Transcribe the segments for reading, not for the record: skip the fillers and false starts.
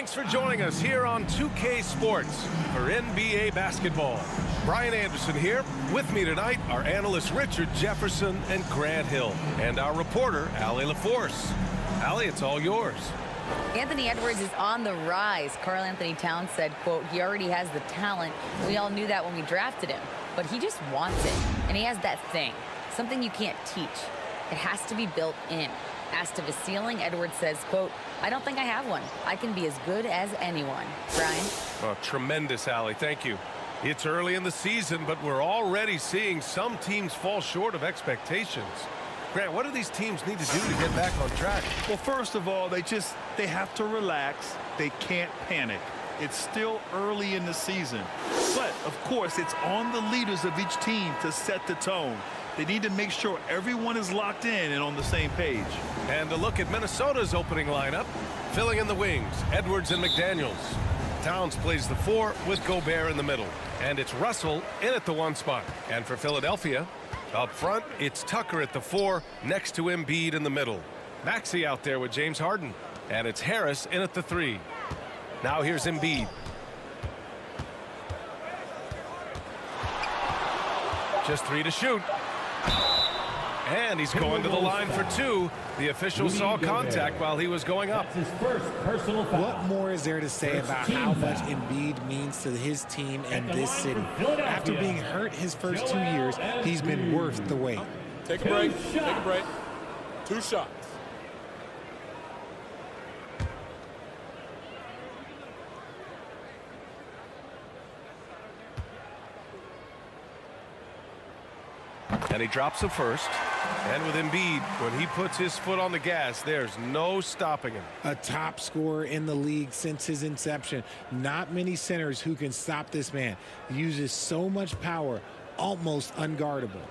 Thanks for joining us here on 2K Sports for NBA basketball. Brian Anderson here. With me tonight, our analysts Richard Jefferson and Grant Hill, and our reporter, Allie LaForce. Allie, it's all yours. Anthony Edwards is on the rise. Karl-Anthony Towns said, quote, he already has the talent. We all knew that when we drafted him, but he just wants it. And he has that thing, something you can't teach. It has to be built in. Asked of his ceiling, Edwards says, quote, I don't think I have one. I can be as good as anyone. Brian? Oh, tremendous, Allie. Thank you. It's early in the season, but we're already seeing some teams fall short of expectations. Grant, what do these teams need to do to get back on track? Well, first of all, they have to relax. They can't panic. It's still early in the season. But, of course, it's on the leaders of each team to set the tone. They need to make sure everyone is locked in and on the same page. And a look at Minnesota's opening lineup. Filling in the wings, Edwards and McDaniels. Towns plays the 4 with Gobert in the middle. And it's Russell in at the 1 spot. And for Philadelphia, up front, it's Tucker at the 4 next to Embiid in the middle. Maxey out there with James Harden. And it's Harris in at the 3. Now here's Embiid. Just 3 to shoot. And he's going to the line for 2. The official saw contact while he was going up. That's his first personal foul. What more is there to say about how much Embiid means to his team and this city? After being hurt his first 2 years, he's been worth the wait. Take a break. Take a break. 2 shots. And he drops the first. And with Embiid, when he puts his foot on the gas, there's no stopping him. A top scorer in the league since his inception. Not many centers who can stop this man. He uses so much power, almost unguardable.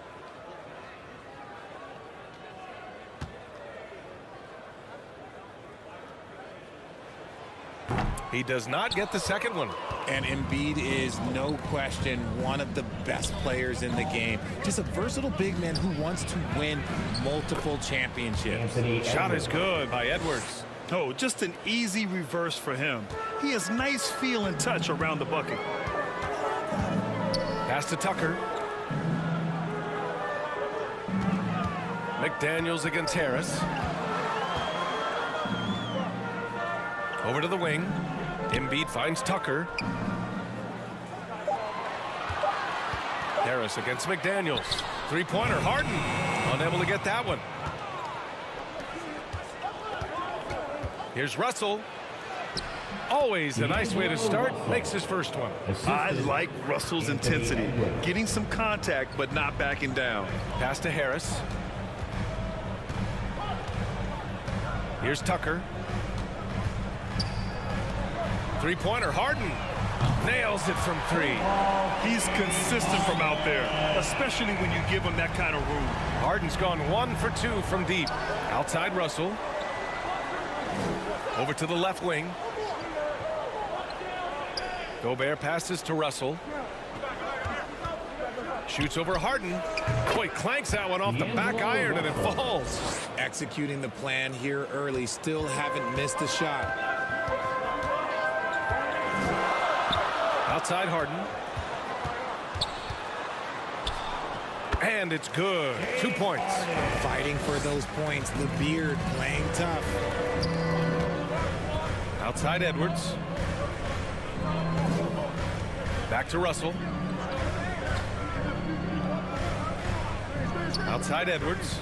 He does not get the second one. And Embiid is, no question, one of the best players in the game. Just a versatile big man who wants to win multiple championships. Shot is good by Edwards. Oh, just an easy reverse for him. He has nice feel and touch around the bucket. Pass to Tucker. McDaniels against Harris. Over to the wing. Embiid finds Tucker. Harris against McDaniels. 3-pointer, Harden. Unable to get that one. Here's Russell. Always a nice way to start. Makes his first one. I like Russell's intensity. Getting some contact, but not backing down. Pass to Harris. Here's Tucker. 3-pointer, Harden. Nails it from 3. He's consistent from out there, especially when you give him that kind of room. Harden's gone 1 for 2 from deep. Outside Russell. Over to the left wing. Gobert passes to Russell. Shoots over Harden. Boy, clanks that one off the back iron and it falls. Executing the plan here early. Still haven't missed a shot. Outside Harden. And it's good. 2 points. Fighting for those points. The beard playing tough. Outside Edwards. Back to Russell. Outside Edwards.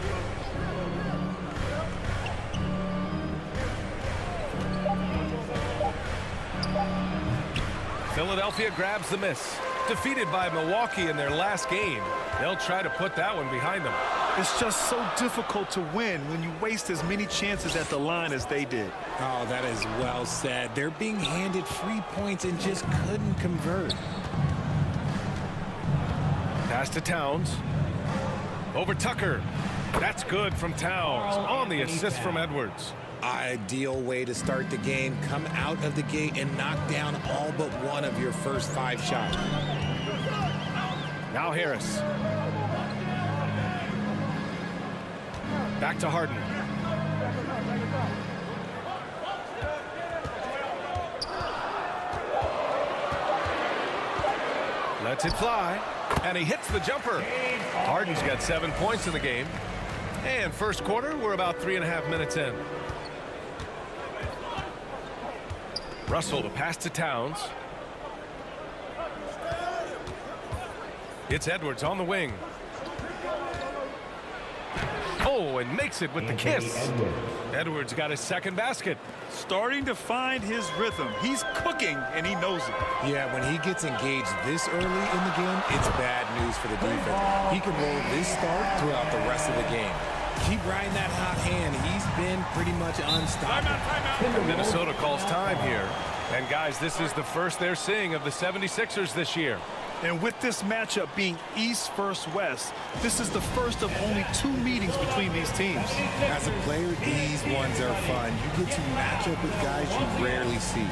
Philadelphia grabs the miss. Defeated by Milwaukee in their last game. They'll try to put that one behind them. It's just so difficult to win when you waste as many chances at the line as they did. Oh, that is well said. They're being handed free points and just couldn't convert. Pass to Towns. Over Tucker. That's good from Towns. On the assist from Edwards. Ideal way to start the game. Come out of the gate and knock down all but one of your first 5 shots. Now Harris. Back to Harden. Lets it fly, and he hits the jumper. Harden's got 7 points in the game. And first quarter, we're about 3.5 minutes in. Russell to pass to Towns. It's Edwards on the wing. Oh, and makes it with the kiss. Edwards got his second basket. Starting to find his rhythm. He's cooking, and he knows it. Yeah, when he gets engaged this early in the game, it's bad news for the defense. He can roll this start throughout the rest of the game. Keep riding that hot hand. He's been pretty much unstoppable. Minnesota calls time here. And guys, this is the first they're seeing of the 76ers this year. And with this matchup being East versus West, this is the first of only 2 meetings between these teams. As a player, these ones are fun. You get to match up with guys you rarely see.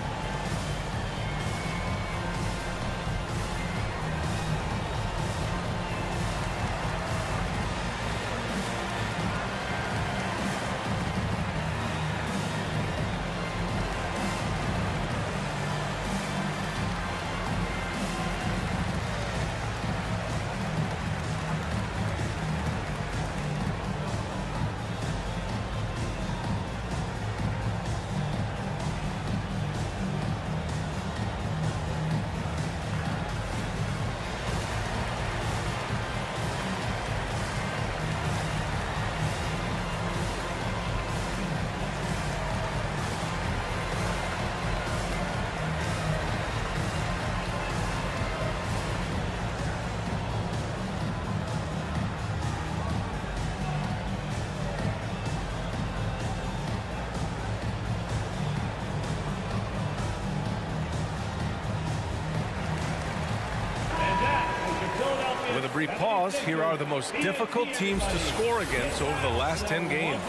With a brief pause, here are the most difficult teams to score against over the last 10 games.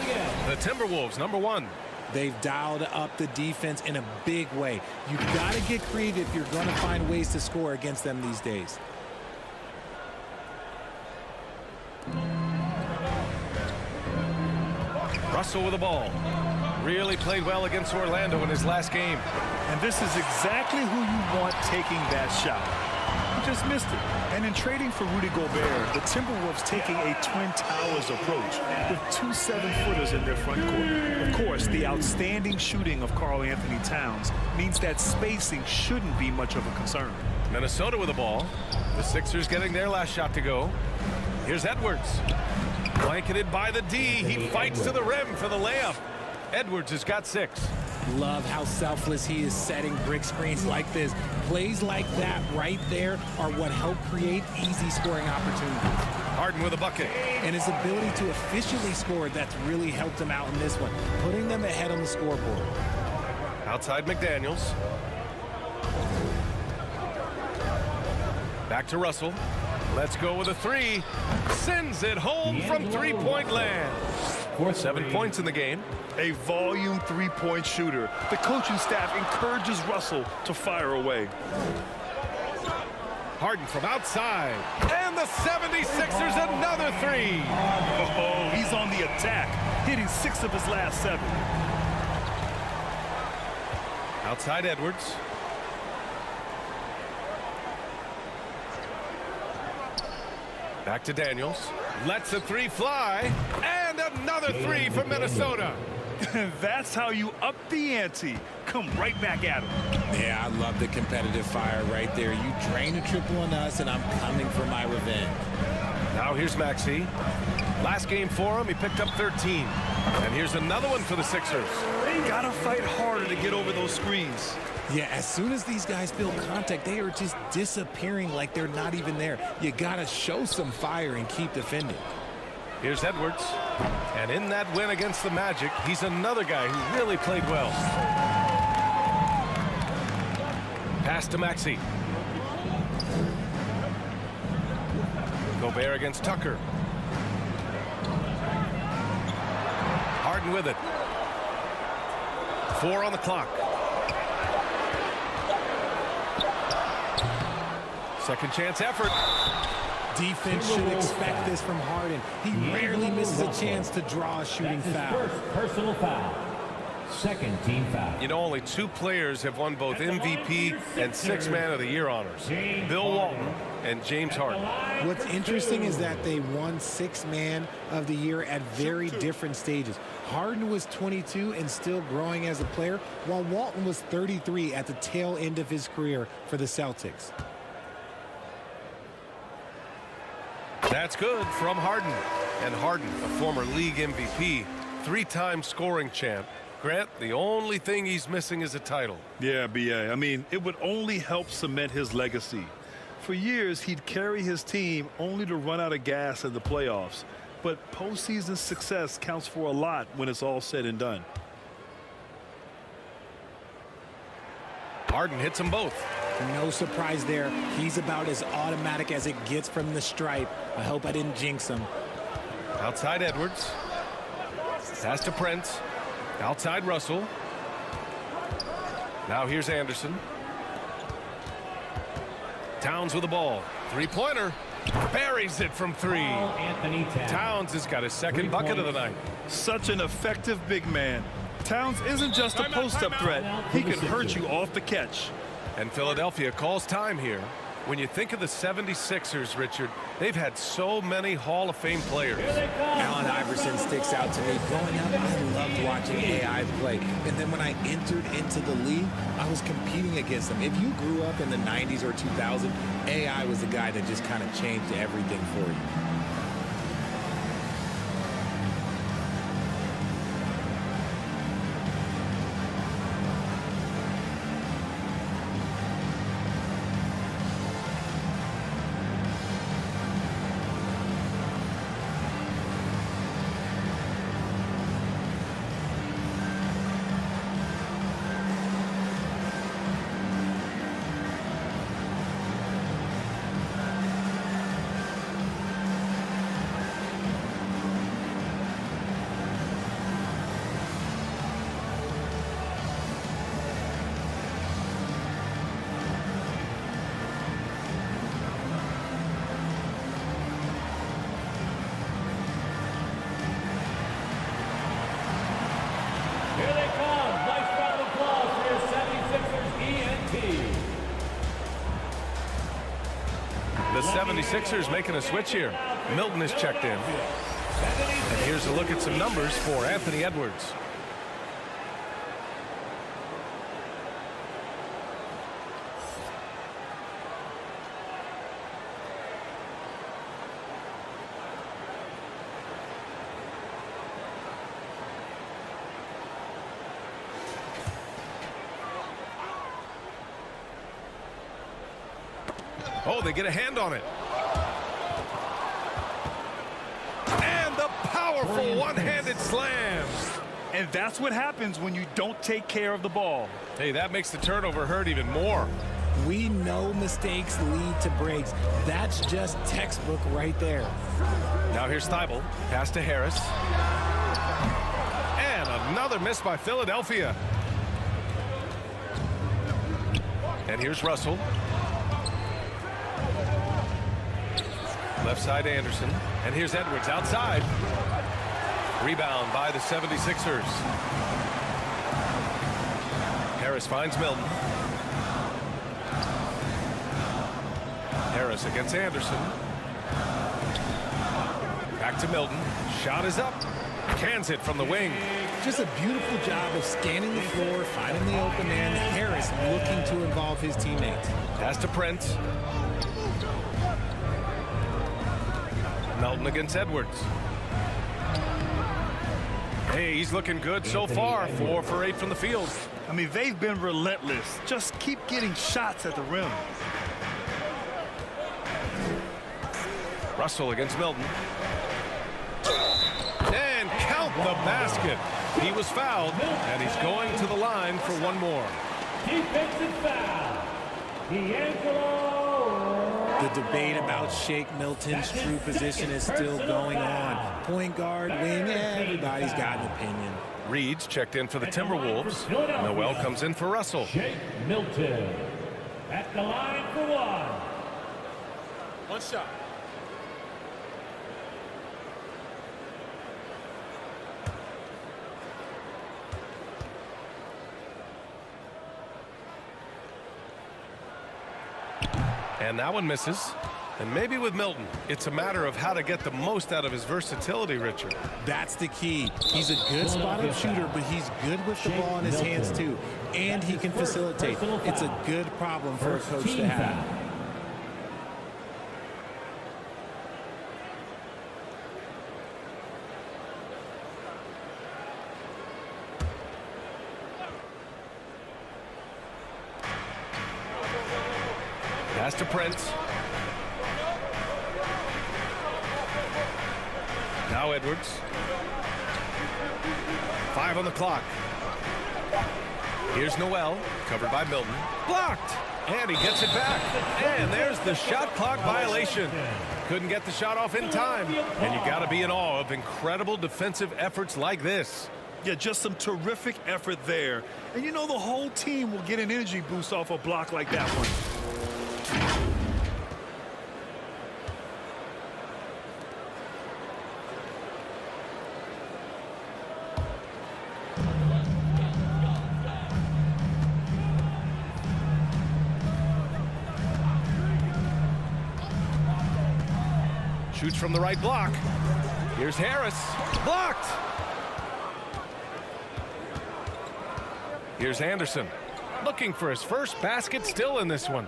The Timberwolves, number 1. They've dialed up the defense in a big way. You've got to get creative if you're going to find ways to score against them these days. Russell with the ball. Really played well against Orlando in his last game. And this is exactly who you want taking that shot. He just missed it. And in trading for Rudy Gobert, the Timberwolves taking a Twin Towers approach with 2 7-footers in their front court. Of course, the outstanding shooting of Karl-Anthony Towns means that spacing shouldn't be much of a concern. Minnesota with the ball. The Sixers getting their last shot to go. Here's Edwards. Blanketed by the D. He fights to the rim for the layup. Edwards has got 6. Love how selfless he is setting brick screens like this. Plays like that right there are what help create easy scoring opportunities. Harden with a bucket. And his ability to efficiently score, that's really helped him out in this one, putting them ahead on the scoreboard. Outside McDaniels. Back to Russell. Let's go with a 3. Sends it home from three-point land. 7 points in the game. A volume 3-point shooter. The coaching staff encourages Russell to fire away. Harden from outside. And the 76ers another 3. Oh, he's on the attack, hitting 6 of his last 7. Outside Edwards. Back to Daniels. Lets a 3 fly. And another 3 for Minnesota. That's how you up the ante. Come right back at him. Yeah, I love the competitive fire right there. You drain a triple on us, and I'm coming for my revenge. Now here's Maxey. Last game for him, he picked up 13. And here's another one for the Sixers. Gotta fight harder to get over those screens. Yeah, as soon as these guys feel contact, they are just disappearing like they're not even there. You gotta show some fire and keep defending. Here's Edwards. And in that win against the Magic, he's another guy who really played well. Pass to Maxey. Gobert against Tucker. Harden with it. 4 on the clock. Second chance effort. Defense should expect this from Harden. He rarely misses a chance to draw a shooting foul. Personal foul. Second team foul. You know, only 2 players have won both MVP and 6th Man of the Year honors. Bill Walton and James Harden. What's interesting is that they won 6th Man of the Year at very different stages. Harden was 22 and still growing as a player, while Walton was 33 at the tail end of his career for the Celtics. That's good from Harden. And Harden, a former league MVP, 3-time scoring champ. Grant, the only thing he's missing is a title. Yeah, B.A. I mean, it would only help cement his legacy. For years, he'd carry his team only to run out of gas in the playoffs. But postseason success counts for a lot when it's all said and done. Harden hits them both. No surprise there. He's about as automatic as it gets from the stripe. I hope I didn't jinx him. Outside Edwards. Pass to Prince. Outside Russell. Now here's Anderson. Towns with the ball. 3-pointer. Buries it from 3. Karl-Anthony Towns has got his 2nd bucket of the night. Such an effective big man. Towns isn't just a post-up threat. He can hurt you off the catch. And Philadelphia calls time here. When you think of the 76ers, Richard, they've had so many Hall of Fame players. Allen Iverson sticks out to me. Growing up, I loved watching AI play. And then when I entered into the league, I was competing against them. If you grew up in the 90s or 2000, AI was the guy that just kind of changed everything for you. Here they come. Nice round of applause for your 76ers ENT. The 76ers making a switch here. Milton is checked in. And here's a look at some numbers for Anthony Edwards. Oh, they get a hand on it. And the powerful one-handed slam. And that's what happens when you don't take care of the ball. Hey, that makes the turnover hurt even more. We know mistakes lead to breaks. That's just textbook right there. Now here's Thibault. Pass to Harris. And another miss by Philadelphia. And here's Russell. Left side Anderson. And here's Edwards outside. Rebound by the 76ers. Harris finds Milton. Harris against Anderson. Back to Milton. Shot is up. Cans it from the wing. Just a beautiful job of scanning the floor, finding the open man. Harris looking to involve his teammates. Pass to Prince. Milton against Edwards. Hey, he's looking good so far. 4 for 8 from the field. I mean, they've been relentless. Just keep getting shots at the rim. Russell against Milton. And count the basket. He was fouled, and he's going to the line for one more. Defensive foul. D'Angelo. The debate about Shake Milton's true position is still going on. Point guard, wing, everybody's got an opinion. Reed's checked in for the Timberwolves. Noel comes in for Russell. Shake Milton at the line for one. One shot. And that one misses. And maybe with Milton, it's a matter of how to get the most out of his versatility, Richard. That's the key. He's a good spot-up shooter, but he's good with the ball in his hands, too. And he can facilitate. It's a good problem for a coach to have. Pass to Prince. Now Edwards. 5 on the clock. Here's Noel, covered by Milton. Blocked! And he gets it back. And there's the shot clock violation. Couldn't get the shot off in time. And you got to be in awe of incredible defensive efforts like this. Yeah, just some terrific effort there. And you know the whole team will get an energy boost off a block like that one. Shoots from the right block. Here's Harris. Blocked! Here's Anderson. Looking for his first basket still in this one.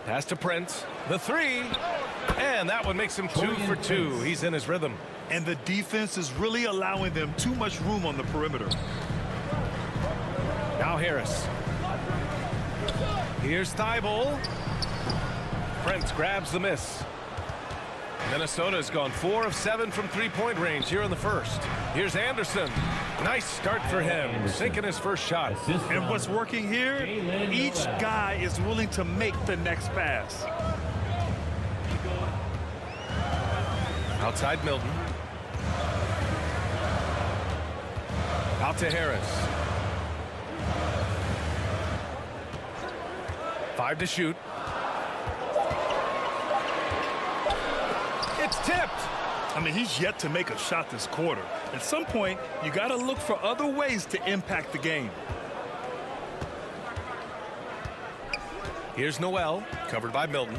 Pass to Prince. The three. And that one makes him 2 for 2. He's in his rhythm. And the defense is really allowing them too much room on the perimeter. Now Harris. Here's Thibault. Prince grabs the miss. Minnesota has gone 4 of 7 from three-point range here in the first. Here's Anderson. Nice start for him, sinking his first shot. And what's working here, each guy is willing to make the next pass. Outside Milton. Out to Harris. 5 to shoot. It's tipped. I mean, he's yet to make a shot this quarter. At some point, you got to look for other ways to impact the game. Here's Noel, covered by Milton.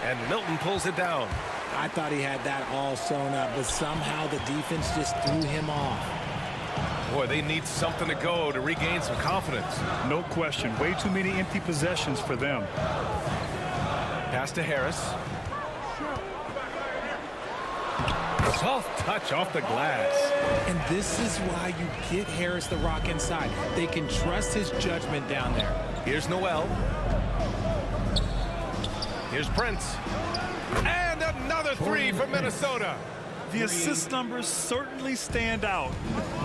And Milton pulls it down. I thought he had that all sewn up, but somehow the defense just threw him off. Boy, they need something to go to regain some confidence. No question. Way too many empty possessions for them. Pass to Harris. Soft touch off the glass. And this is why you get Harris the rock inside. They can trust his judgment down there. Here's Noel. Here's Prince. And another three from Minnesota. The assist numbers certainly stand out.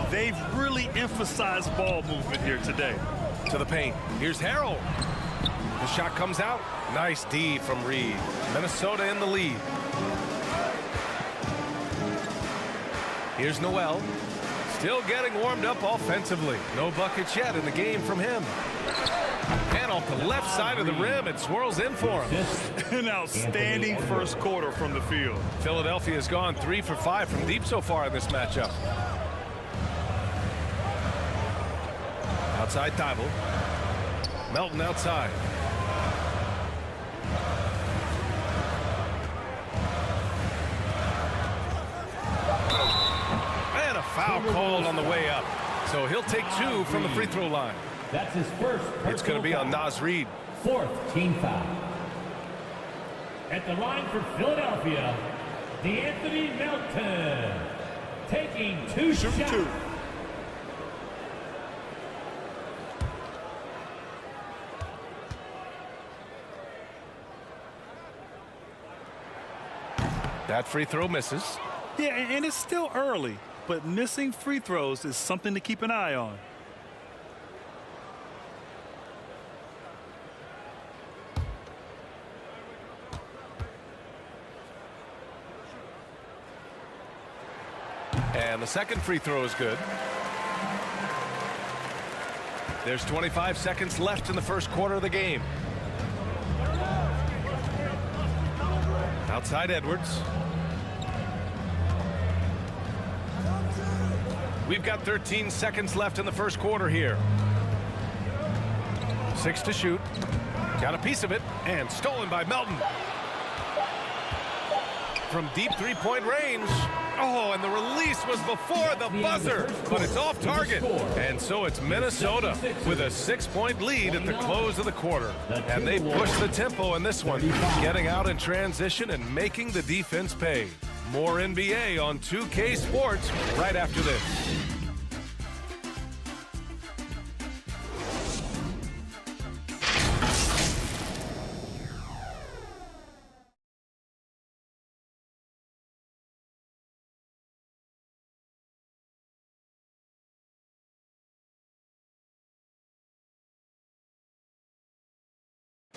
They've really emphasized ball movement here today. To the paint. Here's Harrell. The shot comes out. Nice D from Reed. Minnesota in the lead. Here's Noel. Still getting warmed up offensively. No buckets yet in the game from him. And off the left side of the rim, it swirls in for him. An outstanding first quarter from the field. Philadelphia has gone 3 for 5 from deep so far in this matchup. Outside Thibault. Melton outside. And a foul called on the way up. So he'll take 2 from the free throw line. That's his first. It's going to be on Naz Reid. 4th team foul. At the line for Philadelphia, D'Anthony Melton. Taking 2 shots. 2. That free throw misses. Yeah, and it's still early, but missing free throws is something to keep an eye on. And the second free throw is good. There's 25 seconds left in the first quarter of the game. Outside Edwards. We've got 13 seconds left in the first quarter here. 6 to shoot. Got a piece of it, and stolen by Melton. From deep three-point range. Oh, and the release was before the buzzer, but it's off target. And so it's Minnesota with a 6-point lead at the close of the quarter. And they push the tempo in this one, getting out in transition and making the defense pay. More NBA on 2K Sports right after this.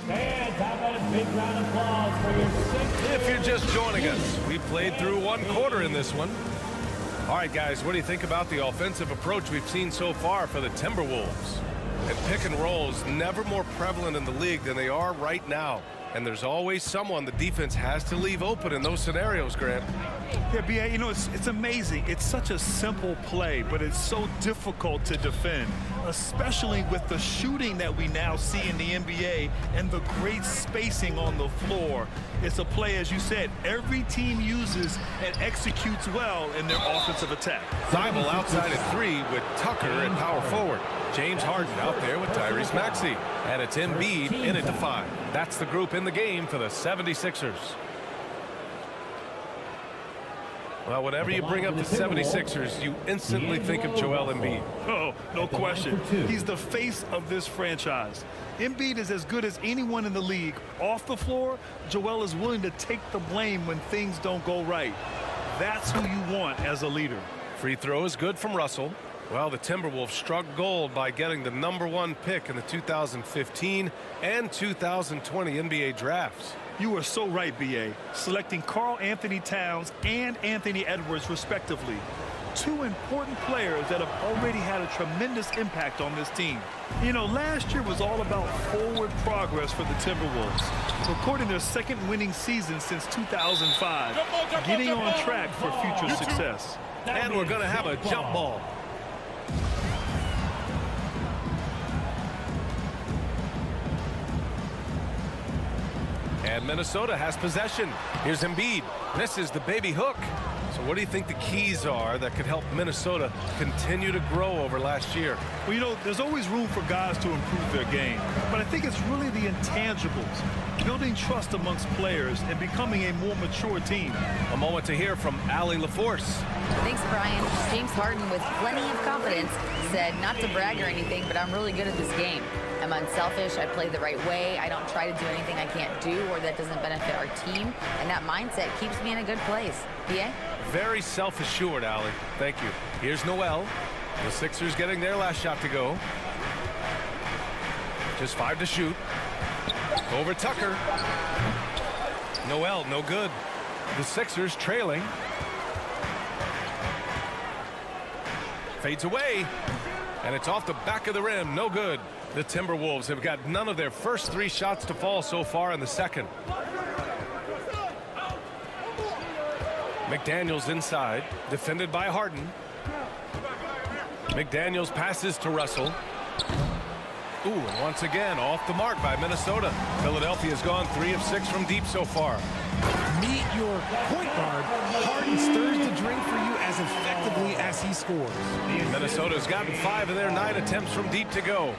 Fans, how about a big round of applause for your sixth? If you're just joining us, we played through one quarter in this one. All right, guys, what do you think about the offensive approach we've seen so far for the Timberwolves? And pick and rolls never more prevalent in the league than they are right now. And there's always someone the defense has to leave open in those scenarios, Grant. Yeah, B.A., you know, it's amazing. It's such a simple play, but it's so difficult to defend, especially with the shooting that we now see in the NBA and the great spacing on the floor. It's a play, as you said, every team uses and executes well in their offensive attack. Thibault outside at 3 with Tucker at power forward. James Harden out there with Tyrese Maxey. And it's Embiid in at the 5. That's the group in the game for the 76ers. Well, whenever you bring up the 76ers, you instantly think of Joel Embiid. Oh, no question. He's the face of this franchise. Embiid is as good as anyone in the league. Off the floor, Joel is willing to take the blame when things don't go right. That's who you want as a leader. Free throw is good from Russell. Well, the Timberwolves struck gold by getting the #1 pick in the 2015 and 2020 NBA drafts. You are so right, B.A. Selecting Karl-Anthony Towns and Anthony Edwards, respectively. 2 important players that have already had a tremendous impact on this team. You know, last year was all about forward progress for the Timberwolves, recording their 2nd winning season since 2005, getting on track for future success. And we're going to have a jump ball. And Minnesota has possession. Here's Embiid. Misses the baby hook. So what do you think the keys are that could help Minnesota continue to grow over last year? Well, you know, there's always room for guys to improve their game. But I think it's really the intangibles, building trust amongst players and becoming a more mature team. A moment to hear from Allie LaForce. Thanks, Brian. James Harden, with plenty of confidence, said not to brag or anything, but I'm really good at this game. I'm unselfish. I play the right way. I don't try to do anything I can't do or that doesn't benefit our team. And that mindset keeps me in a good place. Yeah? Very self-assured, Allie. Thank you. Here's Noel. The Sixers getting their last shot to go. Just 5 to shoot. Over Tucker. Noel, no good. The Sixers trailing. Fades away. And it's off the back of the rim. No good. The Timberwolves have got none of their first 3 shots to fall so far in the second. McDaniels inside, defended by Harden. McDaniels passes to Russell. Ooh, and once again, off the mark by Minnesota. Philadelphia's gone 3 of 6 from deep so far. Meet your point guard. Harden stirs the drink for you as effectively as he scores. Minnesota's gotten 5 of their 9 attempts from deep to go.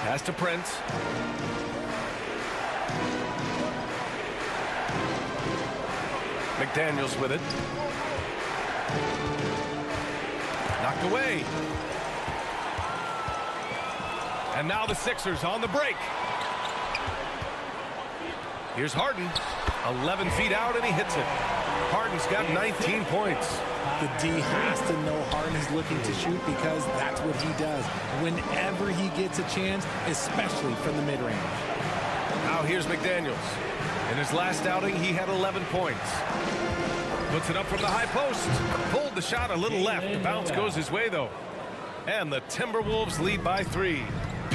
Pass to Prince. McDaniels with it. Knocked away. And now the Sixers on the break. Here's Harden. 11 feet out, and he hits it. Harden's got 19 points. The D has to know Harden is looking to shoot because that's what he does whenever he gets a chance, especially from the mid-range. Now here's McDaniels. In his last outing, he had 11 points. Puts it up from the high post. Pulled the shot a little left. The bounce goes his way, though. And the Timberwolves lead by 3.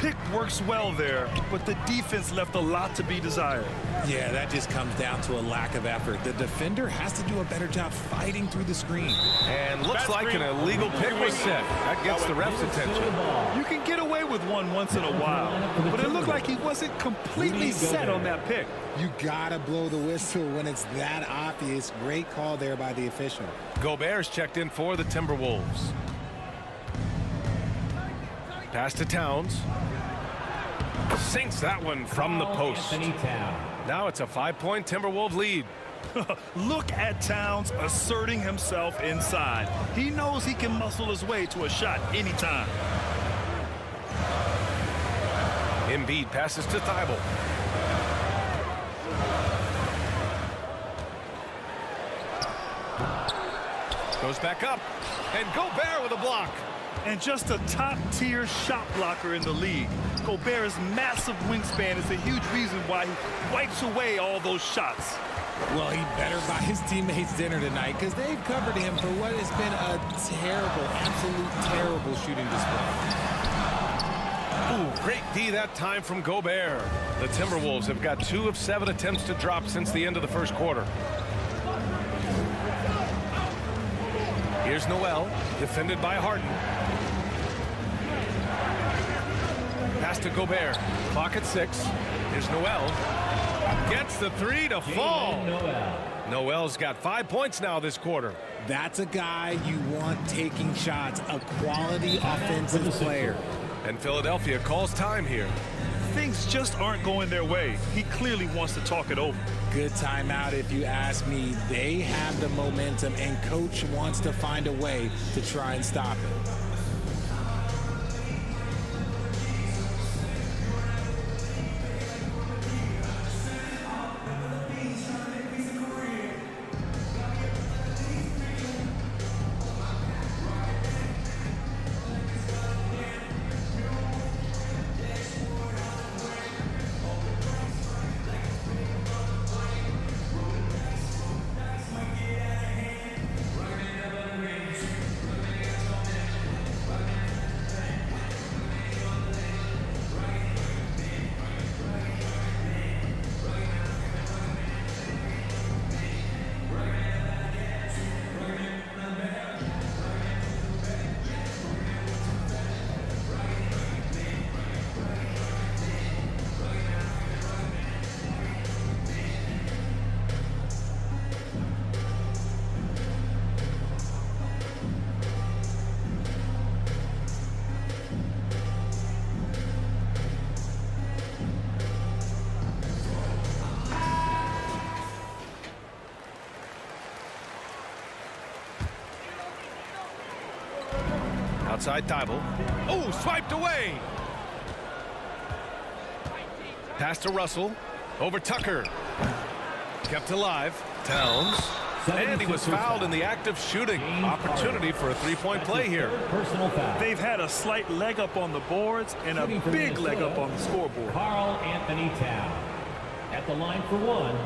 pick works well there, but the defense left a lot to be desired. Yeah, that just comes down to a lack of effort. The defender has to do a better job fighting through the screen. And looks like an illegal pick was set. That gets the ref's attention. You can get away with one once in a while, but it looked like he wasn't completely set on that pick. You gotta blow the whistle when it's that obvious. Great call there by the official. Gobert's checked in for the Timberwolves. Pass to Towns. Sinks that one from the post. Now it's a 5-point Timberwolves lead. Look at Towns asserting himself inside. He knows he can muscle his way to a shot anytime. Embiid passes to Thibault. Goes back up. And Gobert with a block. And just a top-tier shot blocker in the league. Gobert's massive wingspan is a huge reason why he wipes away all those shots. Well, he better buy his teammates dinner tonight because they've covered him for what has been a terrible, absolute terrible shooting display. Ooh, great D that time from Gobert. The Timberwolves have got 2 of 7 attempts to drop since the end of the first quarter. Here's Noel, defended by Harden. Pass to Gobert. Clock at 6. Here's Noel. Gets the 3 to fall. Noel's got 5 points now this quarter. That's a guy you want taking shots, a quality offensive player. And Philadelphia calls time here. Things just aren't going their way. He clearly wants to talk it over. Good timeout if you ask me. They have the momentum, and coach wants to find a way to try and stop it. Outside Thibault. Oh, swiped away. Pass to Russell. Over Tucker. Kept alive. Towns. And he was fouled in the act of shooting. Opportunity for a 3-point play here. They've had a slight leg up on the boards and a big leg up on the scoreboard. Karl-Anthony Towns at the line for 1.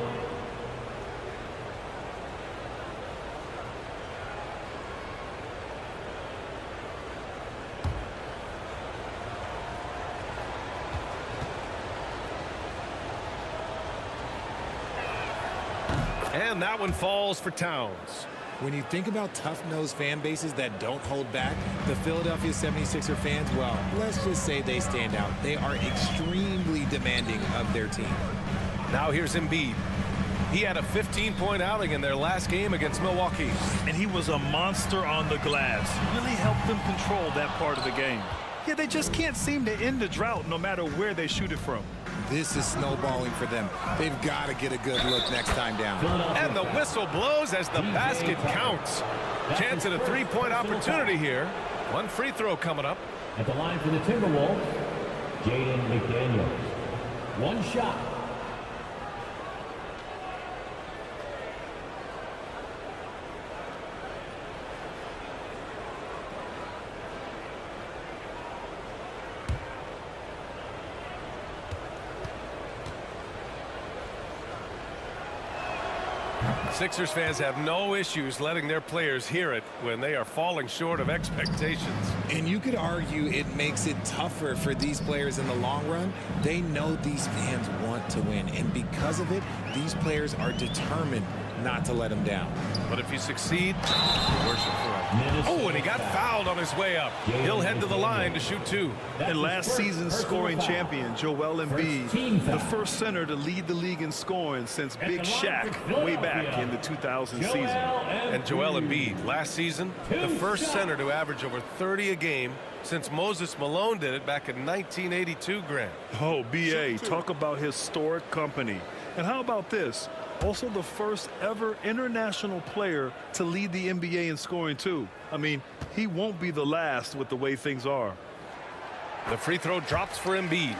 And that one falls for Towns. When you think about tough-nosed fan bases that don't hold back, the Philadelphia 76er fans, well, let's just say they stand out. They are extremely demanding of their team. Now here's Embiid. He had a 15-point outing in their last game against Milwaukee. And he was a monster on the glass. Really helped them control that part of the game. Yeah, they just can't seem to end the drought no matter where they shoot it from. This is snowballing for them. They've got to get a good look next time down. And the whistle blows as the basket counts. Chance at a 3-point opportunity here. One free throw coming up. At the line for the Timberwolves, Jaden McDaniels. One shot. Sixers fans have no issues letting their players hear it when they are falling short of expectations. And you could argue it makes it tougher for these players in the long run. They know these fans want to win, and because of it, these players are determined not to let them down. But if you succeed, you worship forever. Oh, and he got fouled on his way up. He'll head to the line to shoot 2. And last season's scoring champion, Joel Embiid, the first center to lead the league in scoring since Big Shaq way back in the 2000 season. And Joel Embiid, last season, the first center to average over 30 a game since Moses Malone did it back in 1982, Grant. Oh, B.A., talk about historic company. And how about this? Also the first ever international player to lead the NBA in scoring, too. I mean, he won't be the last with the way things are. The free throw drops for Embiid.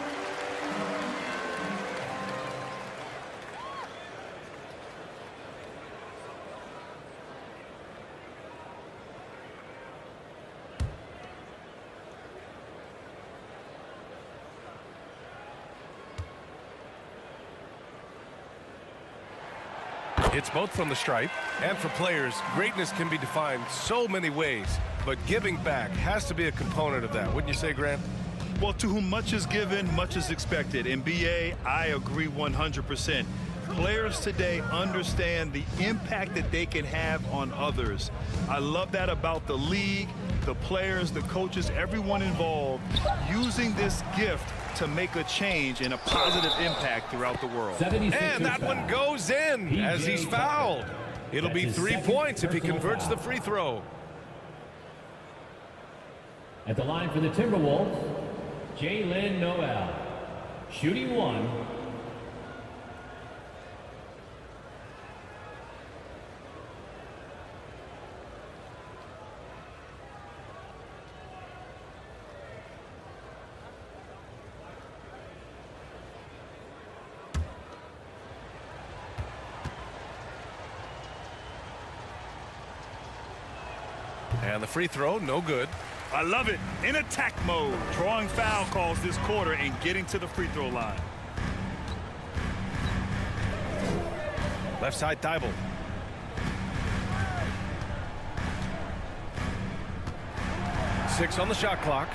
It's both from the stripe, and for players, greatness can be defined so many ways, but giving back has to be a component of that. Wouldn't you say, Grant? Well, to whom much is given, much is expected. In BA, I agree 100%. Players today understand the impact that they can have on others. I love that about the league, the players, the coaches, everyone involved, using this gift to make a change and a positive impact throughout the world. And that one goes in as he's fouled. It'll be 3 points if he converts the free throw. At the line for the Timberwolves, Jalen Noel. Shooting 1. And the free throw, no good. I love it. In attack mode, drawing foul calls this quarter and getting to the free throw line. Left side, Thibault. Six on the shot clock.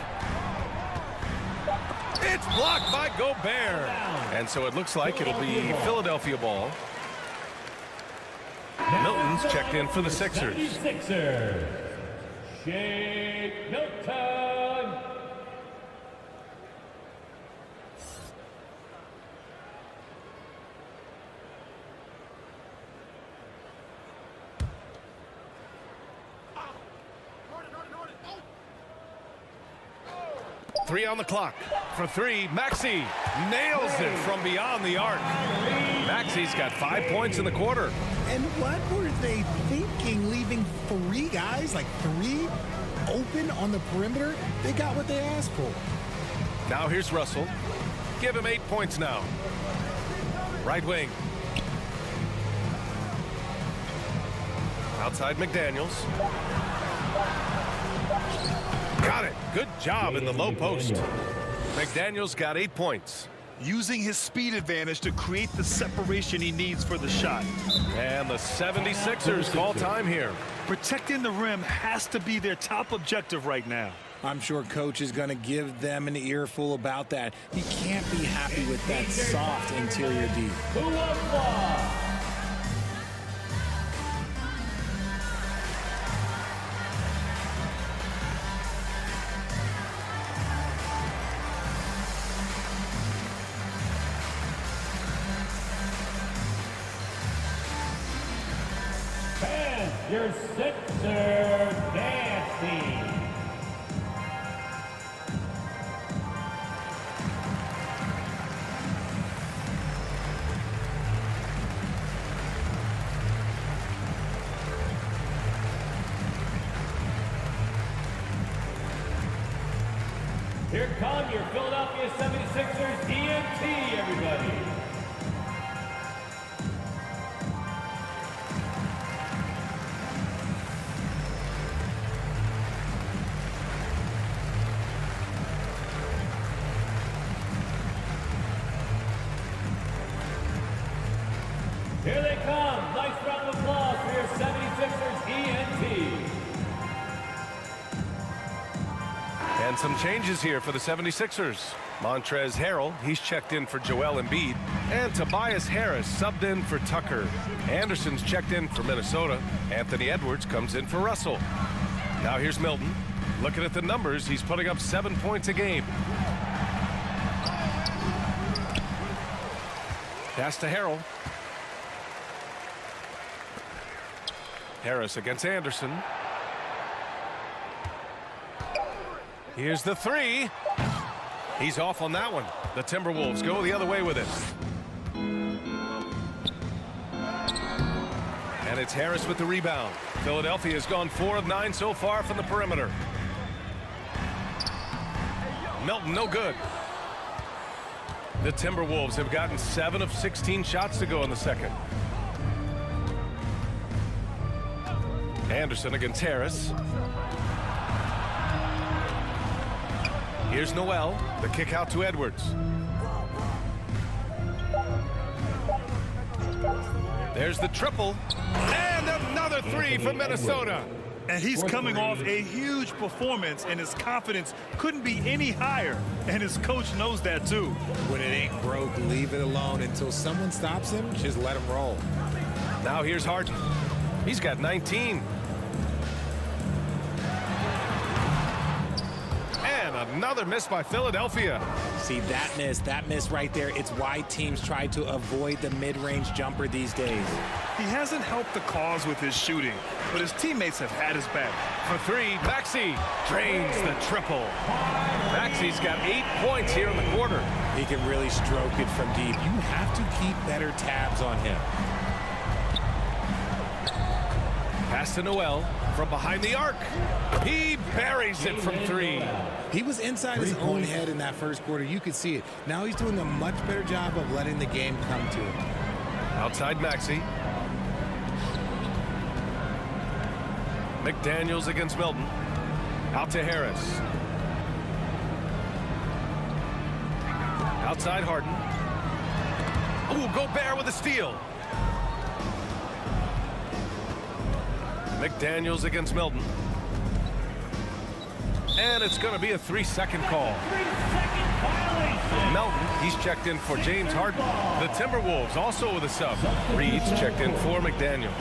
It's blocked by Gobert. And so it looks like it'll be Philadelphia ball. Milton's checked in for the Sixers. 76ers. Shake Milton. Three on the clock. For three, Maxey nails it from beyond the arc. Maxey's got 5 points in the quarter. And what were they thinking, leaving 3 guys, like 3 open on the perimeter? They got what they asked for. Now here's Russell. Give him 8 points now. Right wing. Outside McDaniels. Got it. Good job in the low post. McDaniels got 8 points. Using his speed advantage to create the separation he needs for the shot. And the 76ers call time here. Protecting the rim has to be their top objective right now. I'm sure coach is going to give them an earful about that. He can't be happy with that soft interior D. Who wants ball? Your Sixers dancing. Here come your Philadelphia 76ers DNT, everybody. Here they come. Nice round of applause for your 76ers ENT. some changes here for the 76ers. Montrezl Harrell, he's checked in for Joel Embiid. And Tobias Harris subbed in for Tucker. Anderson's checked in for Minnesota. Anthony Edwards comes in for Russell. Now here's Milton. Looking at the numbers, he's putting up 7 points a game. Pass to Harrell. Harris against Anderson. Here's the three. He's off on that one. The Timberwolves go the other way with it. And it's Harris with the rebound. Philadelphia has gone 4 of 9 so far from the perimeter. Melton, no good. The Timberwolves have gotten 7 of 16 shots to go in the second. Anderson against Harris. Here's Noel. The kick out to Edwards. There's the triple. And another three from Minnesota. And he's coming off a huge performance, and his confidence couldn't be any higher. And his coach knows that, too. When it ain't broke, leave it alone until someone stops him. Just let him roll. Now here's Harden. He's got 19. And another miss by Philadelphia. See, that miss right there, it's why teams try to avoid the mid-range jumper these days. He hasn't helped the cause with his shooting, but his teammates have had his back. For three, Maxey drains the triple. Maxey's got 8 points here in the quarter. He can really stroke it from deep. You have to keep better tabs on him. Pass to Noel from behind the arc. He buries it from three. He was inside his own head in that first quarter. You could see it. Now he's doing a much better job of letting the game come to him. Outside Maxey. McDaniels against Milton. Out to Harris. Outside Harden. Ooh, Gobert with a steal. McDaniels against Milton. And it's going to be a 3-second call. Melton, he's checked in for James Harden. The Timberwolves also with a sub. Reed's checked in for McDaniels.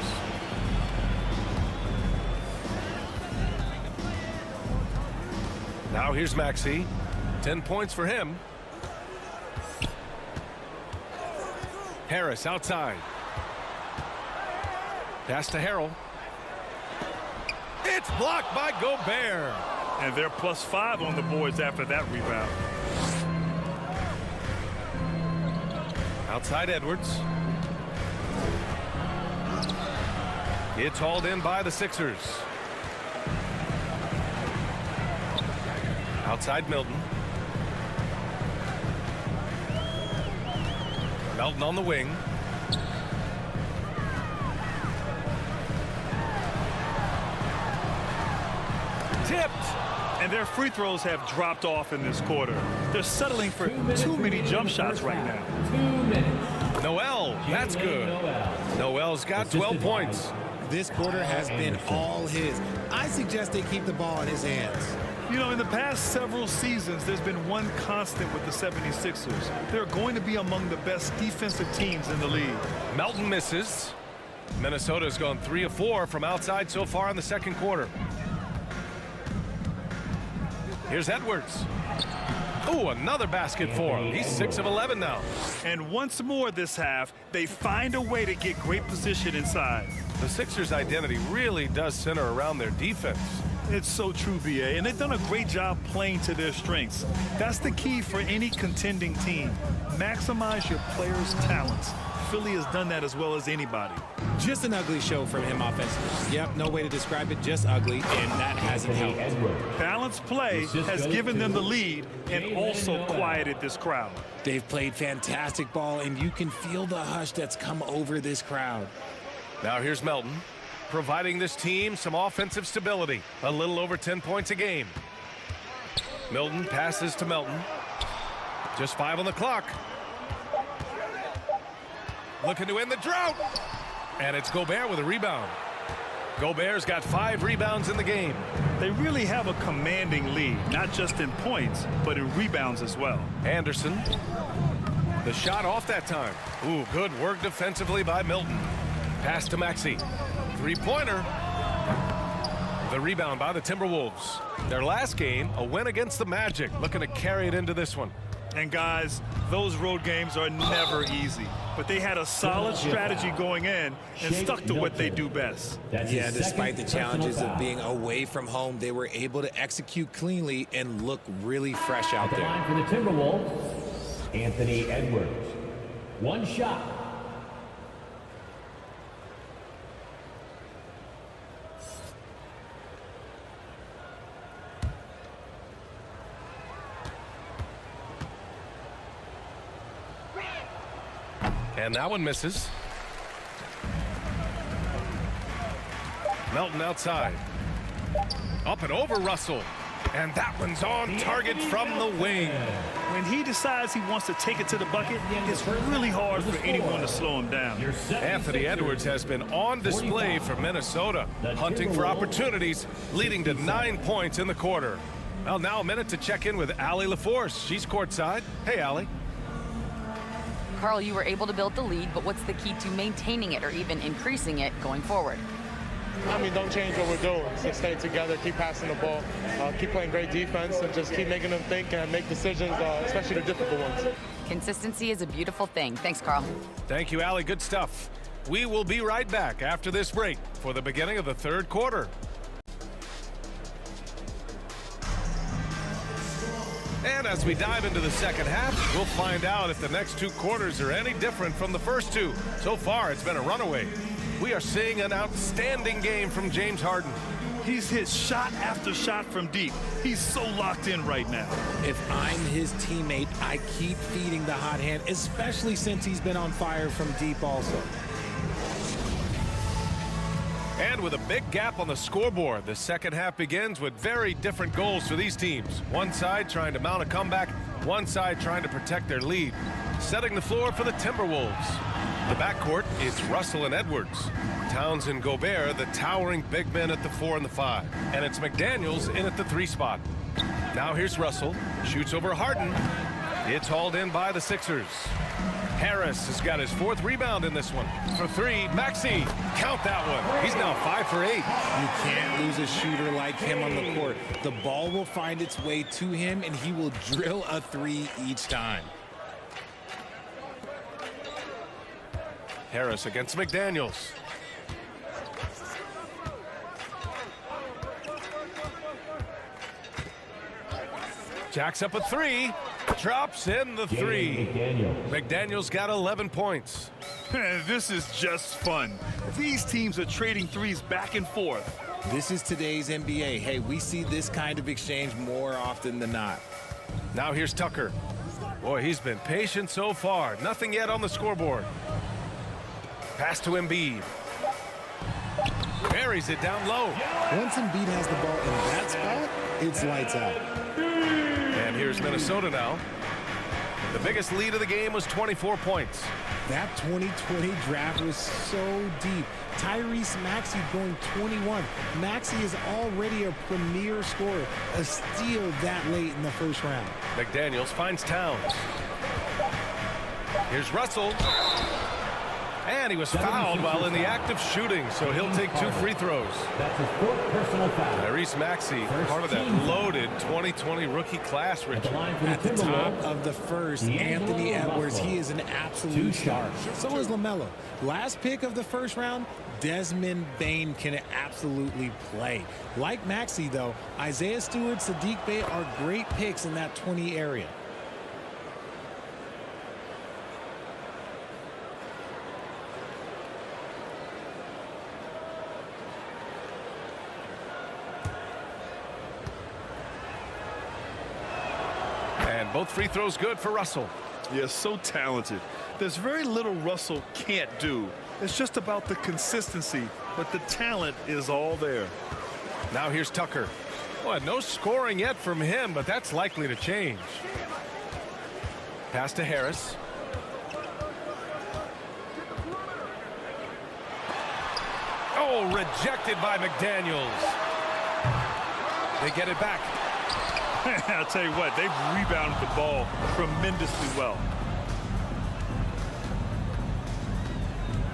Now here's Maxey. 10 points for him. Harris outside. Pass to Harrell. It's blocked by Gobert. And they're +5 on the boards after that rebound. Outside Edwards. It's hauled in by the Sixers. Outside Milton. Melton on the wing. Tipped. And their free throws have dropped off in this quarter. They're settling for too many jump shots right now. 2 minutes. Noel, that's good. Noel's got 12 points. This quarter has been all his. I suggest they keep the ball in his hands. You know, in the past several seasons, there's been one constant with the 76ers. They're going to be among the best defensive teams in the league. Melton misses. Minnesota's gone 3 of 4 from outside so far in the second quarter. Here's Edwards. Oh, another basket for him. He's 6 of 11 now. And once more this half, they find a way to get great position inside. The Sixers' identity really does center around their defense. It's so true, BA, and they've done a great job playing to their strengths. That's the key for any contending team. Maximize your players' talents. Philly has done that as well as anybody. Just an ugly show from him offensively. Yep, no way to describe it, just ugly, and that hasn't helped. Balanced play has given them the lead and also quieted this crowd. They've played fantastic ball, and you can feel the hush that's come over this crowd. Now here's Melton, providing this team some offensive stability. A little over 10 points a game. Milton passes to Melton. Just 5 on the clock. Looking to end the drought. And it's Gobert with a rebound. Gobert's got 5 rebounds in the game. They really have a commanding lead, not just in points, but in rebounds as well. Anderson. The shot off that time. Ooh, good work defensively by Milton. Pass to Maxey. Three-pointer. The rebound by the Timberwolves. Their last game, a win against the Magic. Looking to carry it into this one. And guys, those road games are never easy. But they had a solid strategy going in and stuck to what they do best. Yeah, despite the challenges of being away from home, they were able to execute cleanly and look really fresh out there. Line for the Timberwolves, Anthony Edwards. One shot. And that one misses. Melton outside. Up and over Russell. And that one's on target from the wing. When he decides he wants to take it to the bucket, it's really hard for anyone to slow him down. Anthony Edwards has been on display for Minnesota, hunting for opportunities, leading to 9 points in the quarter. Well, now a minute to check in with Allie LaForce. She's courtside. Hey, Allie. Karl, you were able to build the lead, but what's the key to maintaining it or even increasing it going forward? I mean, don't change what we're doing. Just stay together, keep passing the ball, keep playing great defense, and just keep making them think and make decisions, especially the difficult ones. Consistency is a beautiful thing. Thanks, Karl. Thank you, Allie. Good stuff. We will be right back after this break for the beginning of the third quarter. And as we dive into the second half, we'll find out if the next two quarters are any different from the first two. So far, it's been a runaway. We are seeing an outstanding game from James Harden. He's hit shot after shot from deep. He's so locked in right now. If I'm his teammate, I keep feeding the hot hand, especially since he's been on fire from deep also. And with a big gap on the scoreboard, the second half begins with very different goals for these teams. One side trying to mount a comeback, one side trying to protect their lead. Setting the floor for the Timberwolves. The backcourt is Russell and Edwards. Towns and Gobert, the towering big men at the 4 and the 5. And it's McDaniels in at the 3 spot. Now here's Russell. Shoots over Harden. It's hauled in by the Sixers. Harris has got his 4th rebound in this one. For 3, Maxey. Count that one. He's now 5 for 8. You can't lose a shooter like him on the court. The ball will find its way to him, and he will drill a 3 each time. Harris against McDaniels. Jacks up a 3. Drops in the 3. McDaniels got 11 points. This is just fun. These teams are trading threes back and forth. This is today's NBA. Hey, we see this kind of exchange more often than not. Now here's Tucker. Boy, he's been patient so far. Nothing yet on the scoreboard. Pass to Embiid. Buries it down low. Once Embiid has the ball in that spot, it's lights out. And here's Minnesota now. The biggest lead of the game was 24 points. That 2020 draft was so deep. Tyrese Maxey going 21. Maxey is already a premier scorer. A steal that late in the first round. McDaniels finds Towns. Here's Russell. And he was fouled while in the act of shooting, so he'll take 2 free throws. That's his 4th personal foul. Tyrese Maxey, part of that loaded 2020 rookie class, Richard. At the top of the first, Anthony Edwards, he is an absolute shark. So is LaMelo. Last pick of the first round, Desmond Bane can absolutely play. Like Maxey, though, Isaiah Stewart, Sadiq Bey are great picks in that 20 area. And both free throws good for Russell. Yeah, so talented. There's very little Russell can't do. It's just about the consistency, but the talent is all there. Now here's Tucker. Boy, no scoring yet from him, but that's likely to change. Pass to Harris. Oh, rejected by McDaniels. They get it back. I'll tell you what, they've rebounded the ball tremendously well.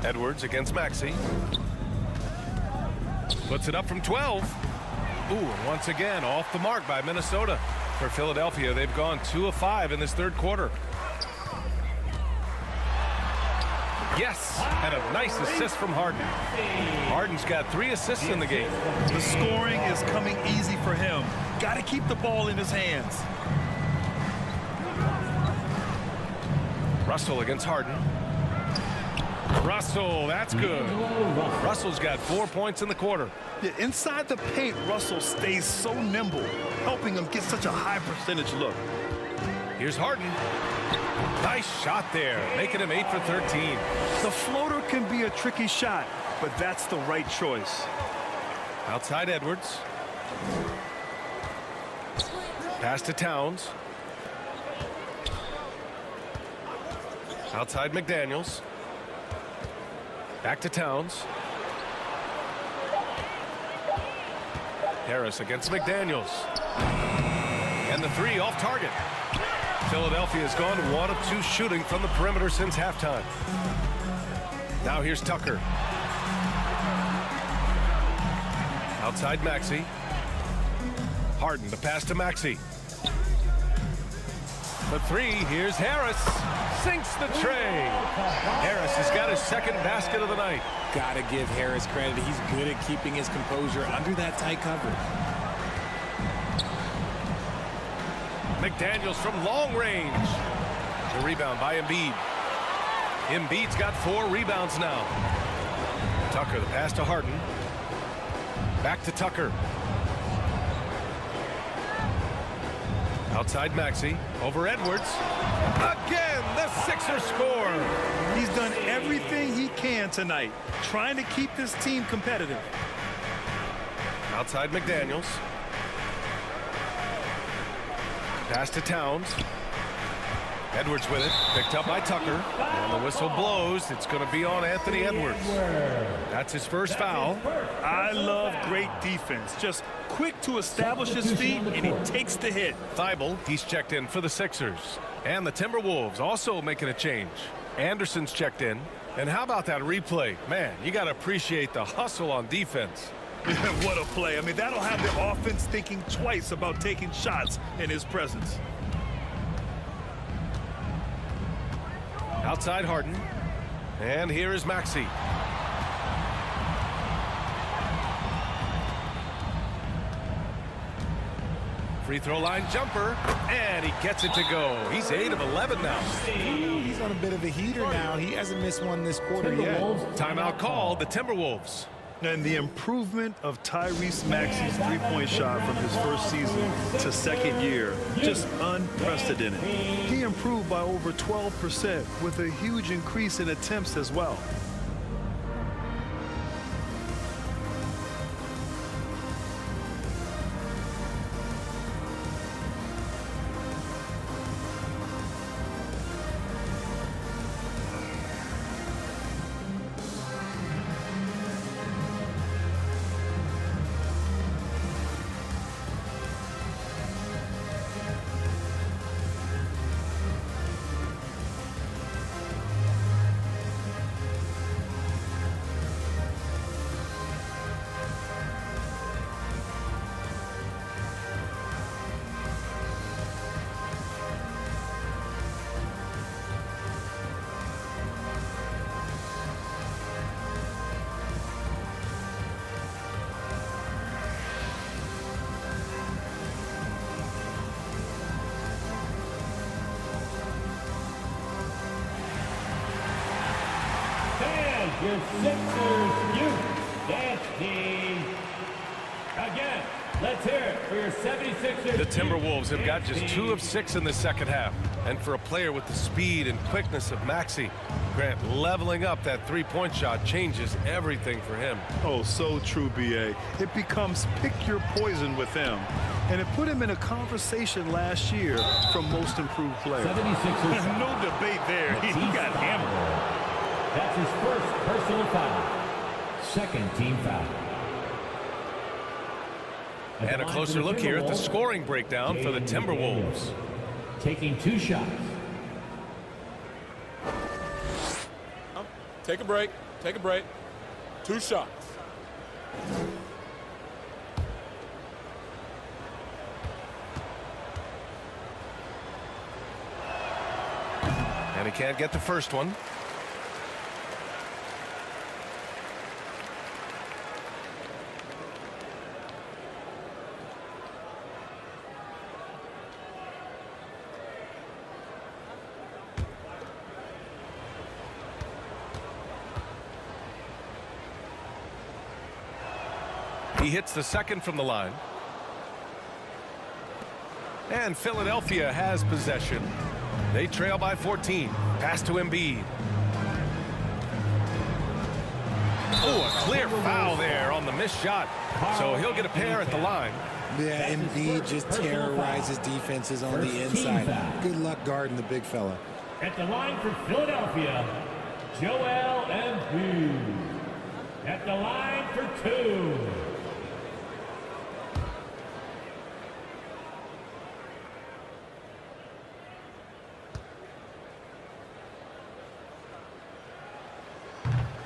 Edwards against Maxey. Puts it up from 12. Ooh, and once again, off the mark by Minnesota. For Philadelphia, they've gone 2 of 5 in this third quarter. Yes, and a nice assist from Harden. Harden's got 3 assists in the game. The scoring is coming easy for him. Got to keep the ball in his hands. Russell against Harden. Russell, that's good. Russell's got 4 points in the quarter. Yeah, inside the paint, Russell stays so nimble, helping him get such a high percentage look. Here's Harden. Nice shot there, making him 8 for 13. The floater can be a tricky shot, but that's the right choice. Outside Edwards. Pass to Towns. Outside McDaniels. Back to Towns. Harris against McDaniels. And the 3 off target. Philadelphia has gone 1 of 2 shooting from the perimeter since halftime. Now here's Tucker. Outside Maxey. Harden, the pass to Maxey. The 3, here's Harris. Sinks the tray. Harris has got his second basket of the night. Gotta give Harris credit. He's good at keeping his composure under that tight coverage. McDaniels from long range. The rebound by Embiid. Embiid's got 4 rebounds now. Tucker, the pass to Harden. Back to Tucker. Outside Maxey. Over Edwards. Again, the Sixers score. He's done everything he can tonight, trying to keep this team competitive. Outside McDaniels. Pass to Towns. Edwards with it. Picked up by Tucker. And the whistle blows. It's going to be on Anthony Edwards. That's his first foul. I love great defense. Just quick to establish his feet, and he takes the hit. Thibault, he's checked in for the Sixers. And the Timberwolves also making a change. Anderson's checked in. And how about that replay? Man, you got to appreciate the hustle on defense. What a play. I mean, that'll have the offense thinking twice about taking shots in his presence. Outside Harden. And here is Maxey. Free throw line jumper. And he gets it to go. He's 8 of 11 now. He's on a bit of a heater now. He hasn't missed one this quarter yet. Timeout called, the Timberwolves. And the improvement of Tyrese Maxey's three-point shot from his first season to second year, just unprecedented. He improved by over 12% with a huge increase in attempts as well. Your Sixers Youth Dance Team. Again, let's hear it for your 76ers. The Timberwolves have got just 2 of 6 in the second half. And for a player with the speed and quickness of Maxey, Grant, leveling up that three-point shot changes everything for him. Oh, so true, B.A. It becomes pick your poison with him. And it put him in a conversation last year for most improved player. 76ers. No debate there. He got hammered. That's his first personal foul. Second team foul. And a closer look here at the scoring breakdown for the Timberwolves. Taking 2 shots. Take a break. Take a break. 2 shots. And he can't get the first one. He hits the second from the line. And Philadelphia has possession. They trail by 14. Pass to Embiid. Oh, a clear foul there on the missed shot. So he'll get a pair at the line. Yeah, Embiid just terrorizes defenses on the inside. Good luck guarding the big fella. At the line for Philadelphia, Joel Embiid. At the line for 2.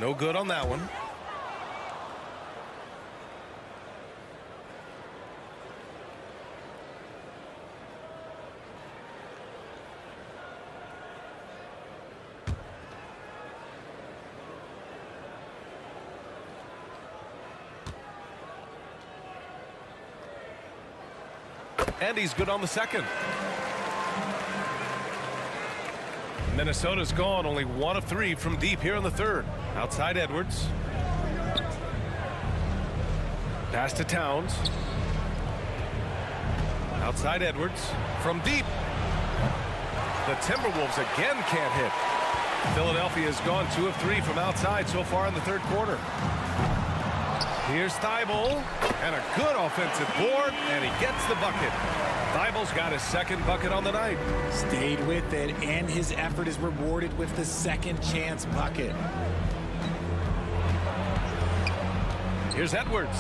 No good on that one. And he's good on the second. Minnesota's gone only 1 of 3 from deep here in the third. Outside Edwards. Pass to Towns. Outside Edwards. From deep. The Timberwolves again can't hit. Philadelphia has gone 2 of 3 from outside so far in the third quarter. Here's Thibault. And a good offensive board. And he gets the bucket. Thibault's got his second bucket on the night. Stayed with it, and his effort is rewarded with the second chance bucket. Here's Edwards.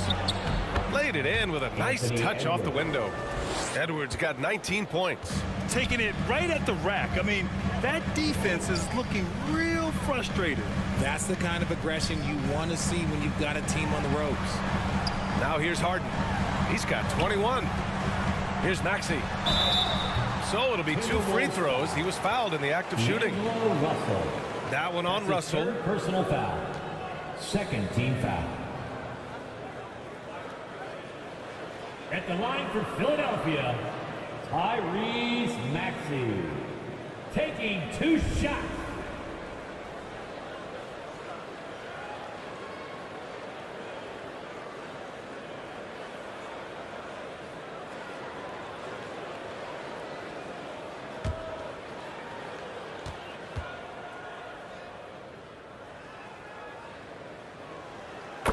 Laid it in with a nice touch off the window. Edwards got 19 points. Taking it right at the rack. I mean, that defense is looking real frustrated. That's the kind of aggression you want to see when you've got a team on the ropes. Now here's Harden. He's got 21. Here's Maxey. So it'll be 2 free throws. He was fouled in the act of shooting. That one on Russell. Third personal foul. Second team foul. At the line for Philadelphia, Tyrese Maxey. Taking 2 shots.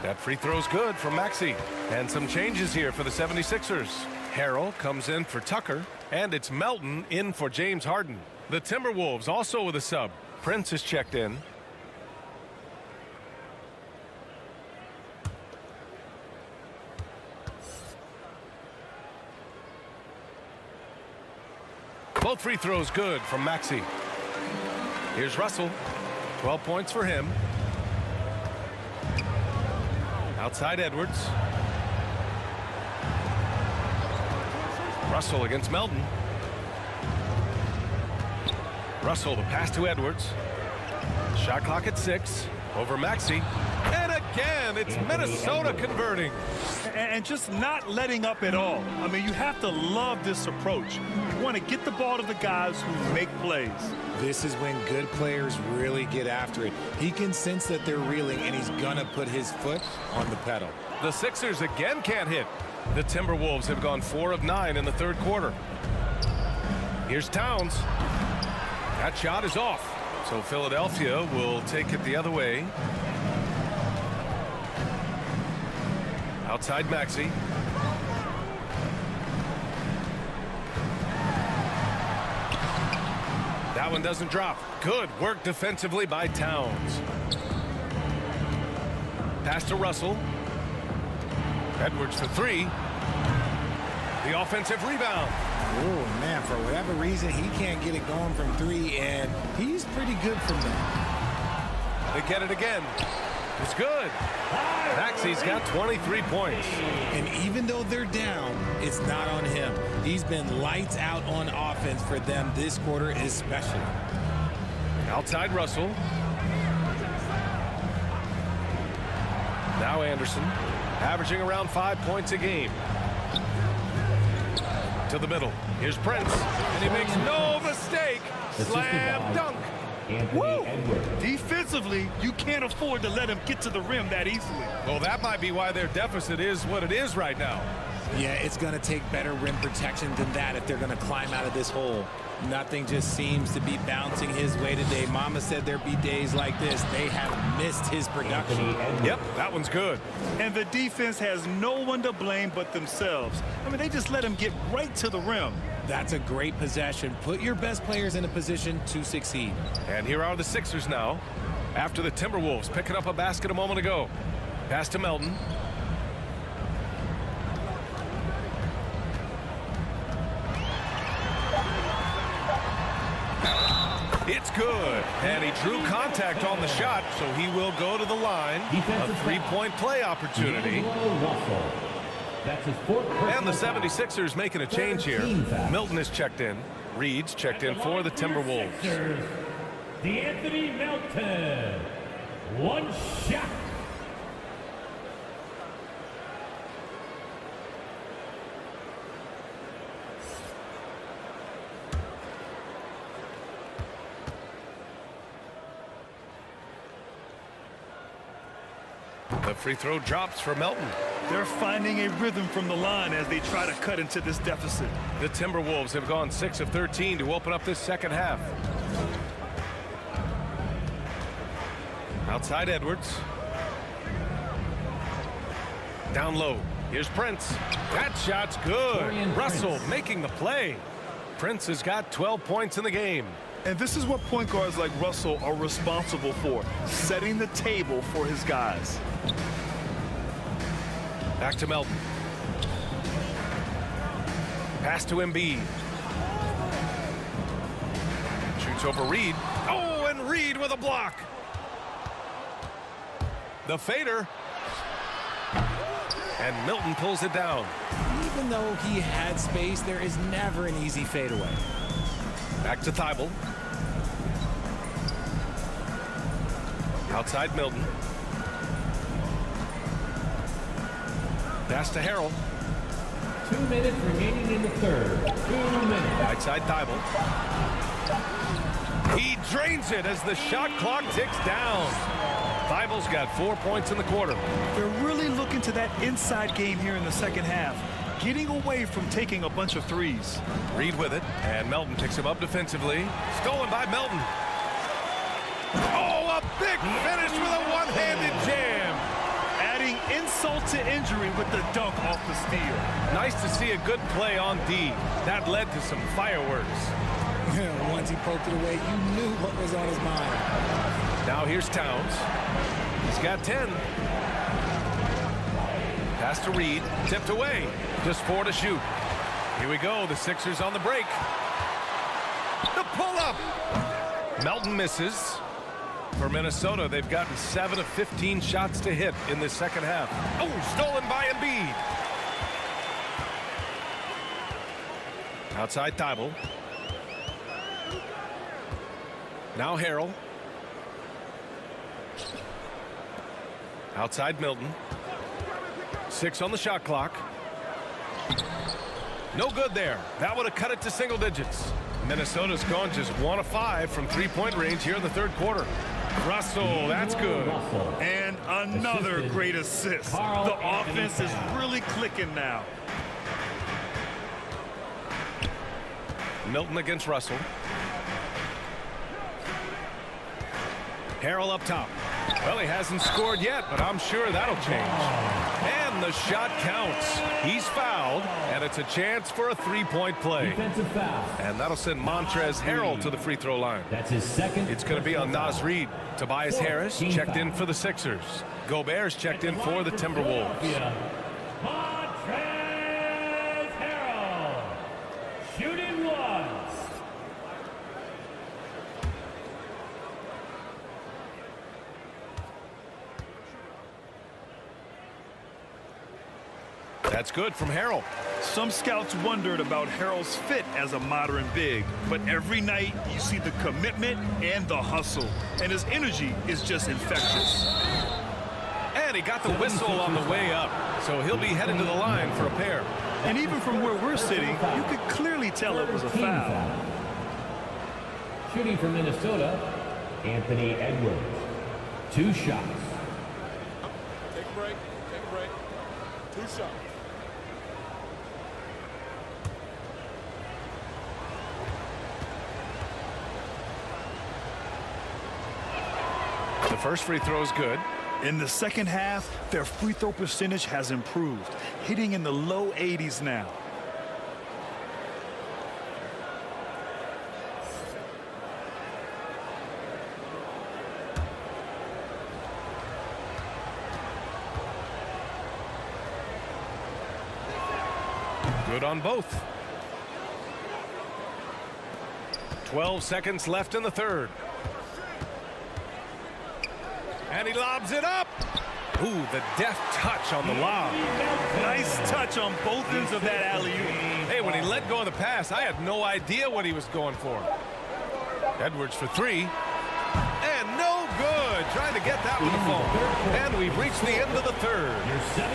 That free throw's good from Maxey. And some changes here for the 76ers. Harrell comes in for Tucker, and it's Melton in for James Harden. The Timberwolves also with a sub. Prince is checked in. Both free throws good from Maxey. Here's Russell. 12 points for him. Outside Edwards. Russell against Melton. Russell, the pass to Edwards. Shot clock at 6. Over Maxey. And again, it's Minnesota converting. And just not letting up at all. I mean, you have to love this approach. You want to get the ball to the guys who make plays. This is when good players really get after it. He can sense that they're reeling, and he's going to put his foot on the pedal. The Sixers again can't hit. The Timberwolves have gone 4 of 9 in the third quarter. Here's Towns. That shot is off. So Philadelphia will take it the other way. Outside Maxey. That one doesn't drop. Good work defensively by Towns. Pass to Russell. Edwards for 3. The offensive rebound. Oh, man, for whatever reason, he can't get it going from three, and he's pretty good from there. They get it again. It's good. Maxey's got 23 points. And even though they're down, it's not on him. He's been lights out on offense for them this quarter especially. Outside Russell. Now Anderson, averaging around 5 points a game. To the middle. Here's Prince, and he makes no mistake. Slam dunk. Woo! Defensively, you can't afford to let him get to the rim that easily. Well, that might be why their deficit is what it is right now. Yeah, it's going to take better rim protection than that if they're going to climb out of this hole. Nothing just seems to be bouncing his way today. Mama said there'd be days like this. They have missed his production. Yep, that one's good. And the defense has no one to blame but themselves. I mean, they just let him get right to the rim. That's a great possession. Put your best players in a position to succeed. And here are the Sixers now. After the Timberwolves picking up a basket a moment ago. Pass to Melton. It's good. And he drew contact on the shot, so he will go to the line. A three-point play opportunity. That's his fourth. And the 76ers making a change here. Milton is checked in. Reed's checked in for the Timberwolves. Anthony Melton. One shot. The free throw drops for Melton. They're finding a rhythm from the line as they try to cut into this deficit. The Timberwolves have gone 6 of 13 to open up this second half. Outside Edwards. Down low. Here's Prince. That shot's good. Russell making the play. Prince has got 12 points in the game. And this is what point guards like Russell are responsible for, setting the table for his guys. Back to Melton. Pass to Embiid. Shoots over Reed. Oh, and Reed with a block. The fader. And Milton pulls it down. Even though he had space, there is never an easy fadeaway. Back to Thibault. Outside Milton. Pass to Harrell. 2 minutes remaining in the third. 2 minutes. Right side Thibault. He drains it as the shot clock ticks down. Thibault's got 4 points in the quarter. They're really looking to that inside game here in the second half, getting away from taking a bunch of threes. Reed with it, and Melton picks him up defensively. Stolen by Melton. Oh, a big finish with a one-handed jam. Adding insult to injury with the dunk off the steal. Nice to see a good play on D. That led to some fireworks. Once he poked it away, you knew what was on his mind. Now here's Towns. He's got 10. Pass to Reed. Tipped away. Just 4 to shoot. Here we go. The Sixers on the break. The pull-up. Melton misses. For Minnesota, they've gotten 7 of 15 shots to hit in this second half. Oh, stolen by Embiid. Outside Thibault. Now Harrell. Outside Milton. 6 on the shot clock. No good there. That would have cut it to single digits. Minnesota's gone just 1 of 5 from three-point range here in the third quarter. Russell, that's good. And another Assisted. great assist. The Karl-Anthony offense is really clicking now. Milton against Russell. Harrell up top. Well, he hasn't scored yet, but I'm sure that'll change. And the shot counts. He's fouled, and it's a chance for a three-point play. Defensive foul. And that'll send Montrezl Harrell to the free throw line. That's his second. It's going to be on Naz Reid. Tobias Harris checked in for the Sixers. Gobert's checked in for the Timberwolves. Montrezl Harrell. That's good from Harrell. Some scouts wondered about Harrell's fit as a modern big, but every night you see the commitment and the hustle, and his energy is just infectious. And he got the whistle on the way up, so he'll be headed to the line for a pair. And even from where we're sitting, you could clearly tell it was a foul. Shooting for Minnesota, Anthony Edwards. 2 shots. Take a break. Take a break. 2 shots. The first free throw is good. In the second half, their free throw percentage has improved, hitting in the low 80s now. Good on both. 12 seconds left in the third. And he lobs it up. Ooh, the deft touch on the lob. Nice touch on both ends of that alley-oop. Hey, when he let go of the pass, I had no idea what he was going for. Edwards for 3. And no good. Trying to get that with the phone. And we've reached the end of the third.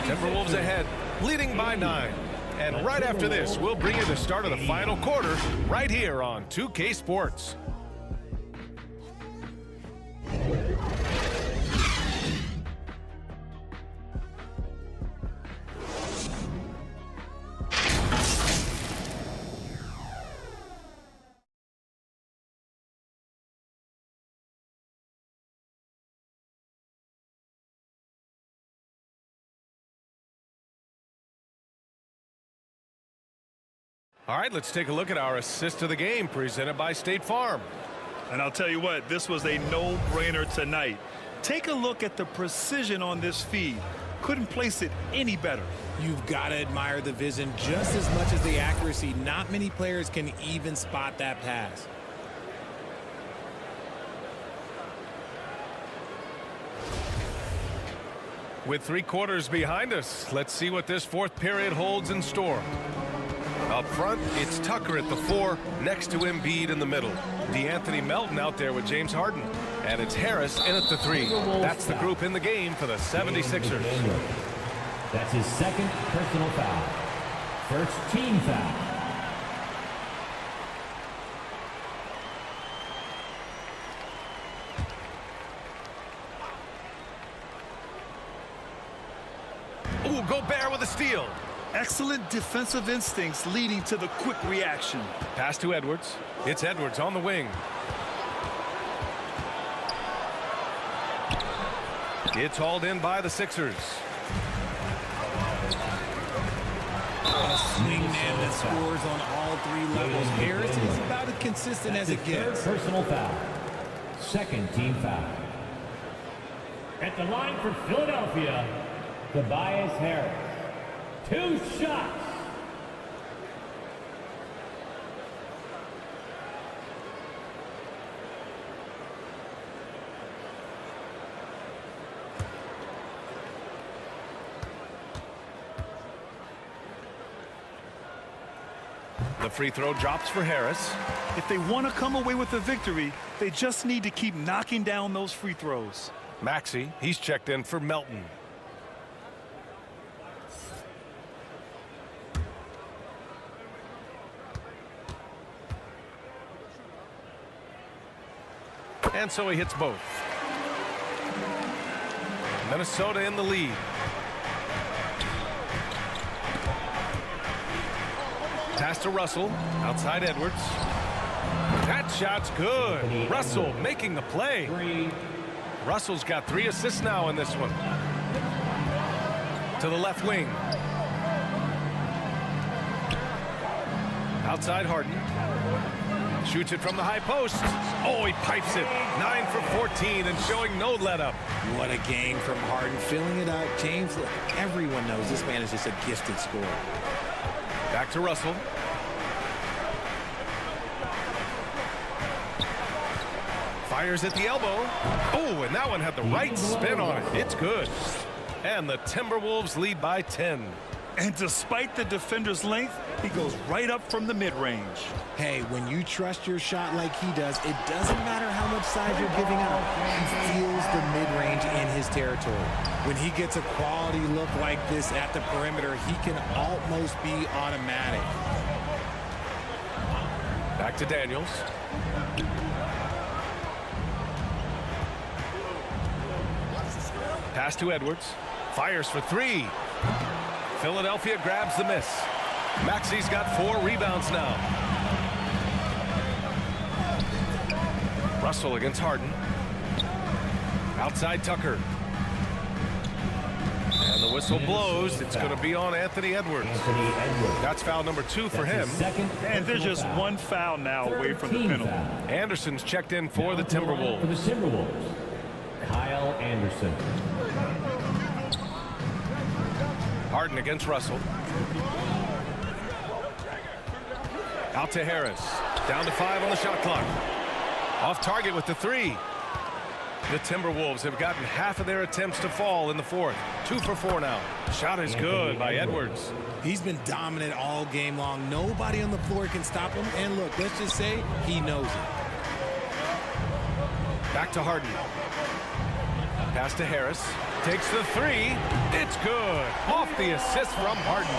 Timberwolves ahead, leading by 9. And right after this, we'll bring you the start of the final quarter right here on 2K Sports. All right, let's take a look at our assist of the game presented by State Farm. And I'll tell you what, this was a no-brainer tonight. Take a look at the precision on this feed. Couldn't place it any better. You've got to admire the vision just as much as the accuracy. Not many players can even spot that pass. With 3 quarters behind us, let's see what this fourth period holds in store. Up front, it's Tucker at the 4, next to Embiid in the middle. DeAnthony Melton out there with James Harden. And it's Harris in at the 3. That's the group in the game for the 76ers. That's his second personal foul. First team foul. Ooh, Gobert with a steal. Excellent defensive instincts leading to the quick reaction. Pass to Edwards. It's Edwards on the wing. It's hauled in by the Sixers. A swingman that scores on all 3 levels. Harris is about as consistent as it gets. Personal foul. Second team foul. At the line for Philadelphia, Tobias Harris. 2 shots. The free throw drops for Harris. If they want to come away with a victory, they just need to keep knocking down those free throws. Maxey, he's checked in for Melton. And so he hits both. Minnesota in the lead. Pass to Russell. Outside Edwards. That shot's good. Russell making the play. Russell's got 3 assists now in this one. To the left wing. Outside Harden. Shoots it from the high post. Oh, he pipes it. 9 for 14 and showing no let up. What a game from Harden, filling it up. James, everyone knows this man is just a gifted scorer. Back to Russell. Fires at the elbow. Oh, and that one had the right spin on it. It's good. And the Timberwolves lead by 10. And despite the defender's length, he goes right up from the mid-range. Hey, when you trust your shot like he does, it doesn't matter how much size you're giving up. He feels the mid-range in his territory. When he gets a quality look like this at the perimeter, he can almost be automatic. Back to Daniels. Pass to Edwards. Fires for three. Philadelphia grabs the miss. Maxi's got 4 rebounds now. Russell against Harden. Outside Tucker. And the whistle blows. It's going to be on Anthony Edwards. That's foul number 2 for him. And there's just one foul now away from the penalty. Anderson's checked in for the Timberwolves. For the Timberwolves, Kyle Anderson. Harden against Russell. Out to Harris. Down to 5 on the shot clock. Off target with the 3. The Timberwolves have gotten half of their attempts to fall in the 4th. 2 for 4 now. Shot is good by Edwards. He's been dominant all game long. Nobody on the floor can stop him. And look, let's just say he knows it. Back to Harden. Pass to Harris. Takes the 3. It's good. Off the assist from Harden.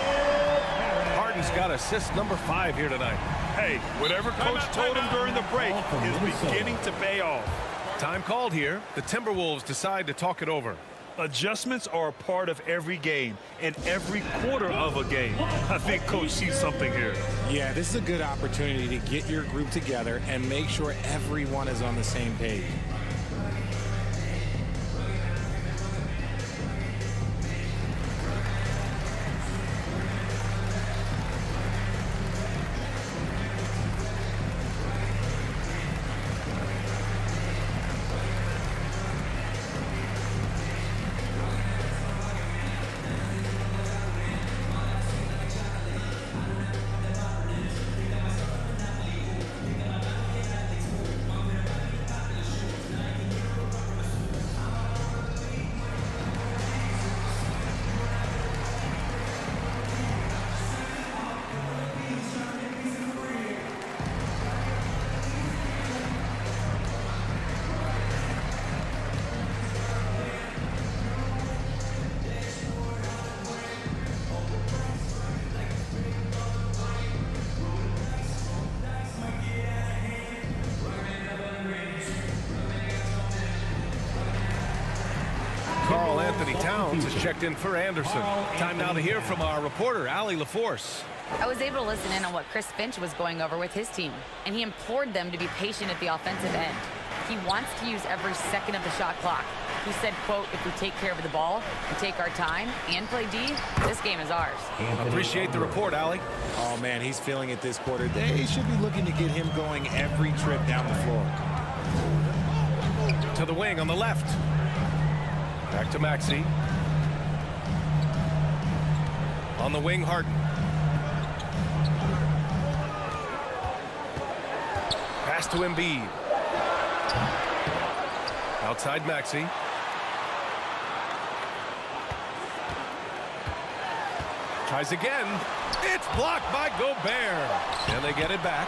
Harden's got assist number 5 here tonight. Hey, whatever coach told him during the break is beginning to pay off. Time called here. The Timberwolves decide to talk it over. Adjustments are a part of every game and every quarter of a game. I think coach sees something here. Yeah, this is a good opportunity to get your group together and make sure everyone is on the same page. Karl-Anthony Towns has checked in for Anderson. Time now to hear from our reporter, Allie LaForce. I was able to listen in on what Chris Finch was going over with his team, and he implored them to be patient at the offensive end. He wants to use every second of the shot clock. He said, quote, if we take care of the ball and take our time and play D, this game is ours. Appreciate the report, Allie. Oh, man, he's feeling it this quarter. They should be looking to get him going every trip down the floor. To the wing on the left. Back to Maxey. On the wing, Harden. Pass to Embiid. Outside Maxey. Tries again. It's blocked by Gobert. And they get it back.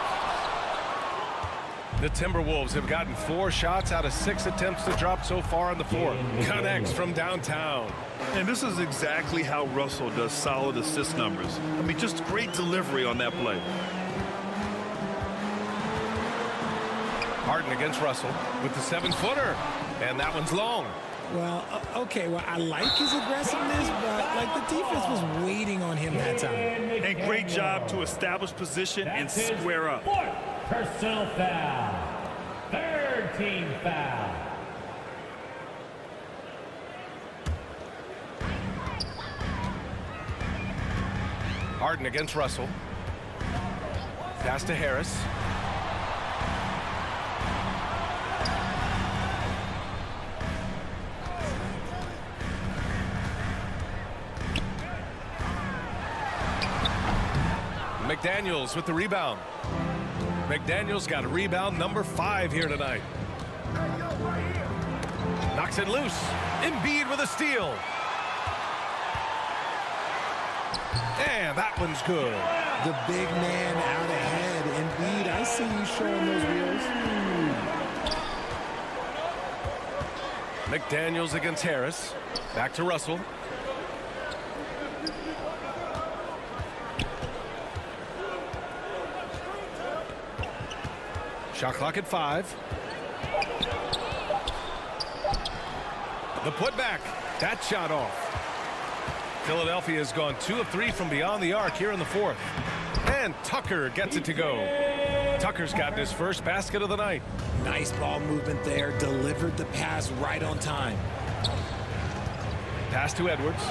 The Timberwolves have gotten 4 shots out of 6 attempts to drop so far in the 4th. Connects from downtown. And this is exactly how Russell does solid assist numbers. I mean, just great delivery on that play. Harden against Russell with the 7-footer. And that one's long. Well, okay, well, I like his aggressiveness, but, like, the defense was waiting on him that time. And great job to establish position and square up. Personal foul. 3rd team foul. Harden against Russell. Pass to Harris. McDaniels with the rebound. McDaniels got a rebound number 5 here tonight. Knocks it loose. Embiid with a steal. And that one's good. The big man out ahead. Indeed, I see you showing those wheels. McDaniels against Harris. Back to Russell. Shot clock at 5. The putback. That shot off. Philadelphia has gone 2 of 3 from beyond the arc here in the 4th. And Tucker gets it to go. Tucker's got his first basket of the night. Nice ball movement there. Delivered the pass right on time. Pass to Edwards.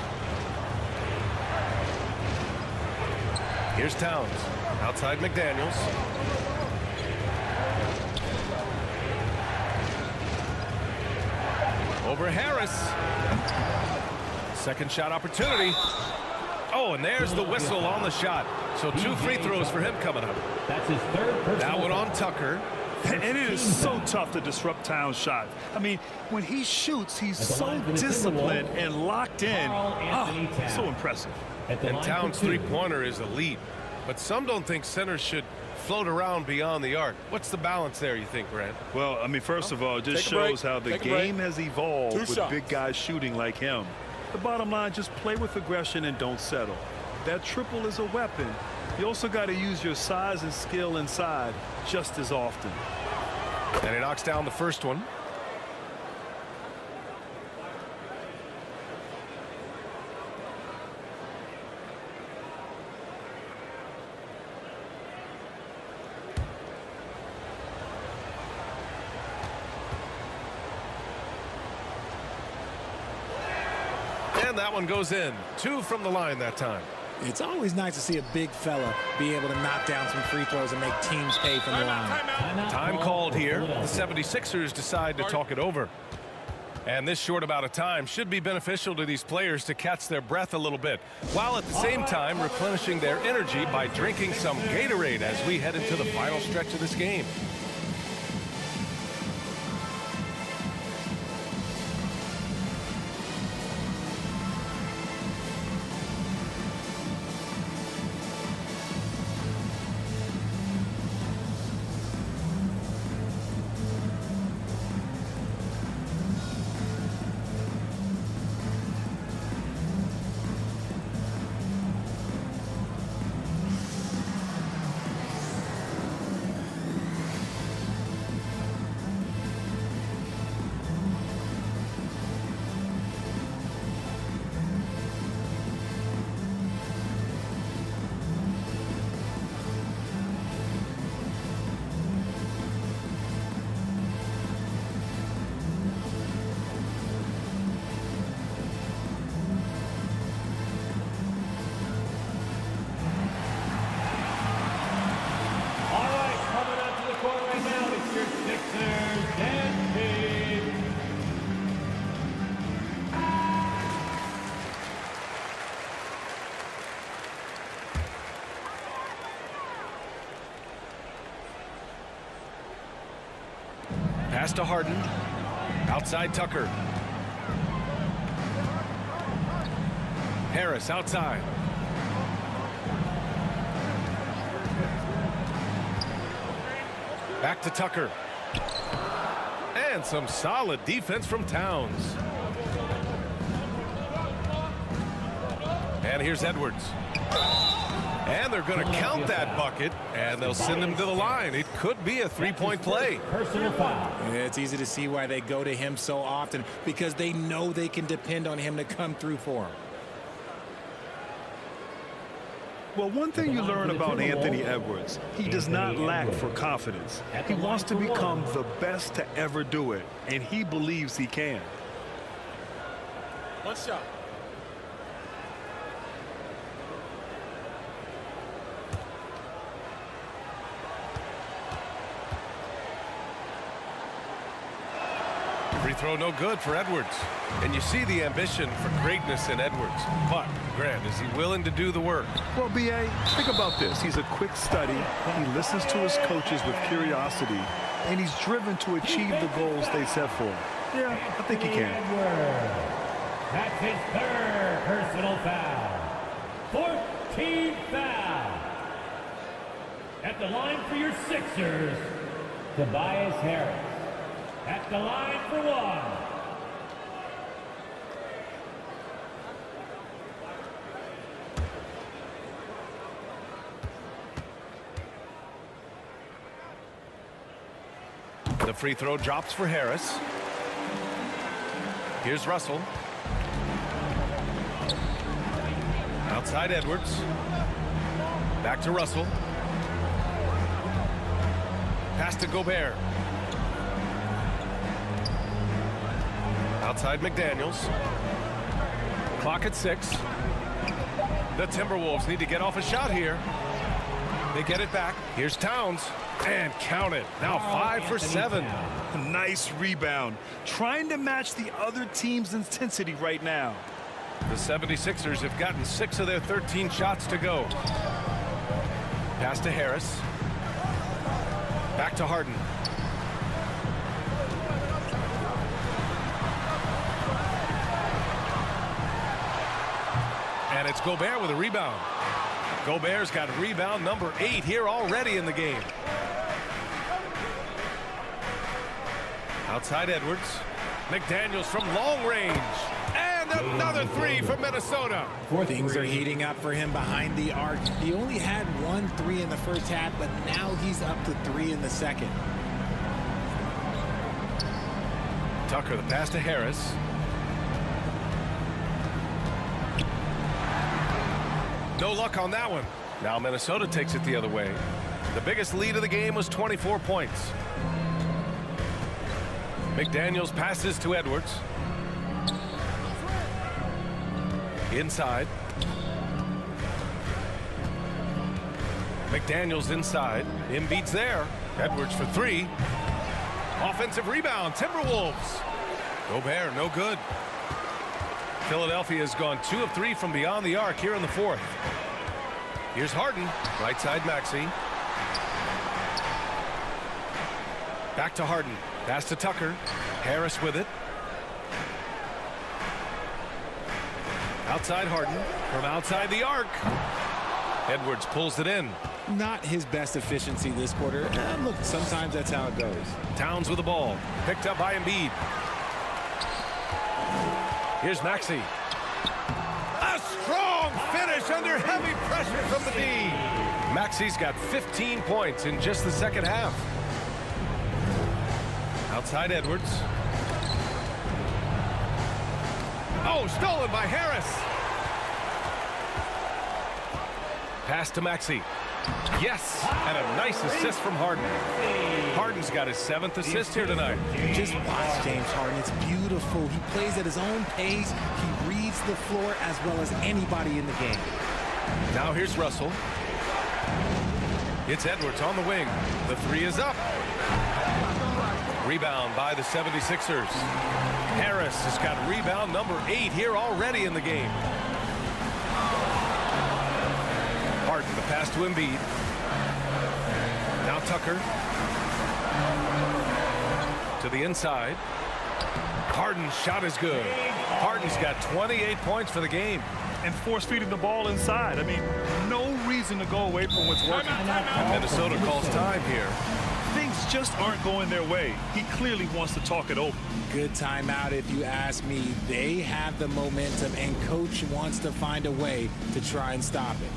Here's Towns. Outside McDaniels. Over Harris. Second shot opportunity. Oh, and there's the whistle on the shot. So 2 free throws for him coming up. That's his third personal That one on Tucker. And it is so tough to disrupt Towns' shot. I mean, when he shoots, he's so disciplined and locked in. Oh, so impressive. And Towns' three-pointer is elite. But some don't think centers should float around beyond the arc. What's the balance there, you think, Grant? Well, I mean, first of all, it just shows how the game has evolved with big guys shooting like him. The bottom line, just play with aggression and don't settle. That triple is a weapon. You also got to use your size and skill inside just as often. And he knocks down the first one. And that one goes in. 2 from the line that time. It's always nice to see a big fella be able to knock down some free throws and make teams pay from the line. Time called here. The 76ers decide to talk it over. And this short amount of time should be beneficial to these players to catch their breath a little bit, while at the same time replenishing their energy by drinking some Gatorade as we head into the final stretch of this game. Pass to Harden. Outside Tucker. Harris outside. Back to Tucker. And some solid defense from Towns. And here's Edwards. And they're going to count that bucket, and they'll send him to the line. It could be a three-point play. Personal foul. Yeah, it's easy to see why they go to him so often, because they know they can depend on him to come through for them. Well, one thing you learn about Anthony Edwards, he does not lack for confidence. He wants to become the best to ever do it, and he believes he can. One shot. Free throw no good for Edwards. And you see the ambition for greatness in Edwards. But, Grant, is he willing to do the work? Well, B.A., think about this. He's a quick study. He listens to his coaches with curiosity, and he's driven to achieve the goals they set for him. Yeah, I think he can. That's his third personal foul. Fourth team foul. At the line for your Sixers, Tobias Harris. At the line for one. The free throw drops for Harris. Here's Russell. Outside Edwards. Back to Russell. Pass to Gobert. Outside McDaniels. Clock at 6. The Timberwolves need to get off a shot here. They get it back. Here's Towns. And count it. Now 5 for 7. Nice rebound. Trying to match the other team's intensity right now. The 76ers have gotten 6 of their 13 shots to go. Pass to Harris. Back to Harden. And it's Gobert with a rebound. Gobert's got rebound number 8 here already in the game. Outside Edwards. McDaniels from long range. And another 3 from Minnesota. Things are heating up for him behind the arc. He only had 1 3 in the first half, but now he's up to 3 in the second. Tucker, the pass to Harris. No luck on that one. Now Minnesota takes it the other way. The biggest lead of the game was 24 points. McDaniels passes to Edwards. Inside. McDaniels inside. Embiid's there. Edwards for 3. Offensive rebound. Timberwolves. Gobert, no good. Philadelphia has gone 2 of 3 from beyond the arc here in the 4th. Here's Harden. Right side Maxey. Back to Harden. Pass to Tucker. Harris with it. Outside Harden. From outside the arc. Edwards pulls it in. Not his best efficiency this quarter. Look, sometimes that's how it goes. Towns with the ball. Picked up by Embiid. Here's Maxey. A strong finish under heavy pressure from the D. Maxey's got 15 points in just the second half. Outside Edwards. Oh, stolen by Harris. Pass to Maxey. Yes, and a nice assist from Harden. Harden's got his 7th assist here tonight. Just watch James Harden. It's beautiful. He plays at his own pace. He reads the floor as well as anybody in the game. Now here's Russell. It's Edwards on the wing. The 3 is up. Rebound by the 76ers. Harris has got rebound number 8 here already in the game. Harden, the pass to Embiid. Now Tucker. To the inside. Harden's shot is good. Harden's got 28 points for the game. And force feeding the ball inside. I mean, no reason to go away from what's working. And Minnesota calls time here. Things just aren't going their way. He clearly wants to talk it over. Good timeout if you ask me. They have the momentum and coach wants to find a way to try and stop it.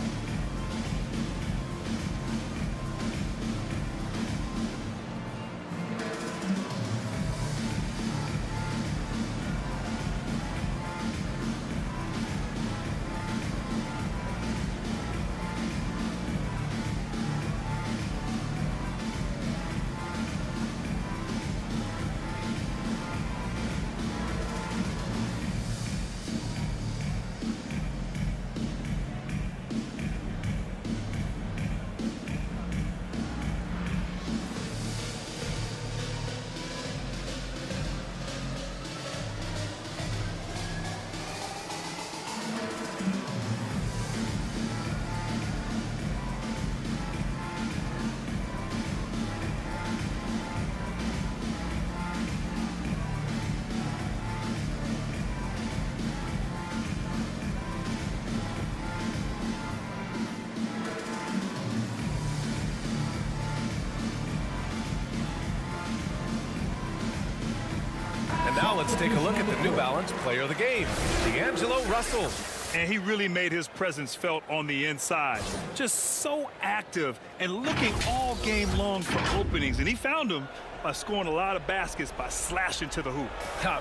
let's take a look at the New Balance Player of the Game, D'Angelo Russell. And he really made his presence felt on the inside. Just so active and looking all game long for openings. And he found them by scoring a lot of baskets by slashing to the hoop.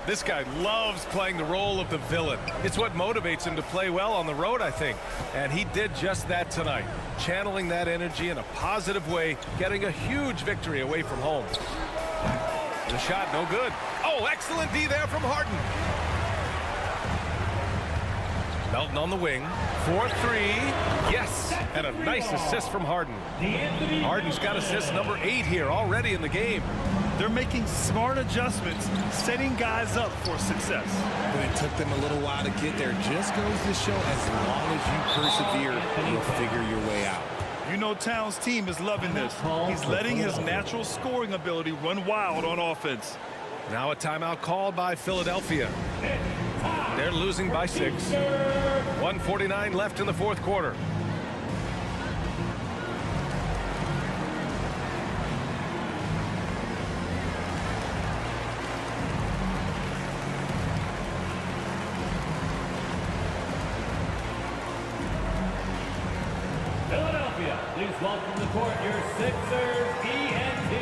This guy loves playing the role of the villain. It's what motivates him to play well on the road, I think. And he did just that tonight, channeling that energy in a positive way, getting a huge victory away from home. The shot, no good. Oh, excellent D there from Harden. Melton on the wing. 4-3. Yes. And a nice assist from Harden. Harden's got assist number 8 here already in the game. They're making smart adjustments, setting guys up for success. But it took them a little while to get there. Just goes to show as long as you persevere, you'll figure your way out. You know Towns' team is loving this. He's letting his natural scoring ability run wild on offense. Now a timeout called by Philadelphia. They're losing by 6. 1:49 left in the fourth quarter. Philadelphia, please welcome to the court your Sixers ENT.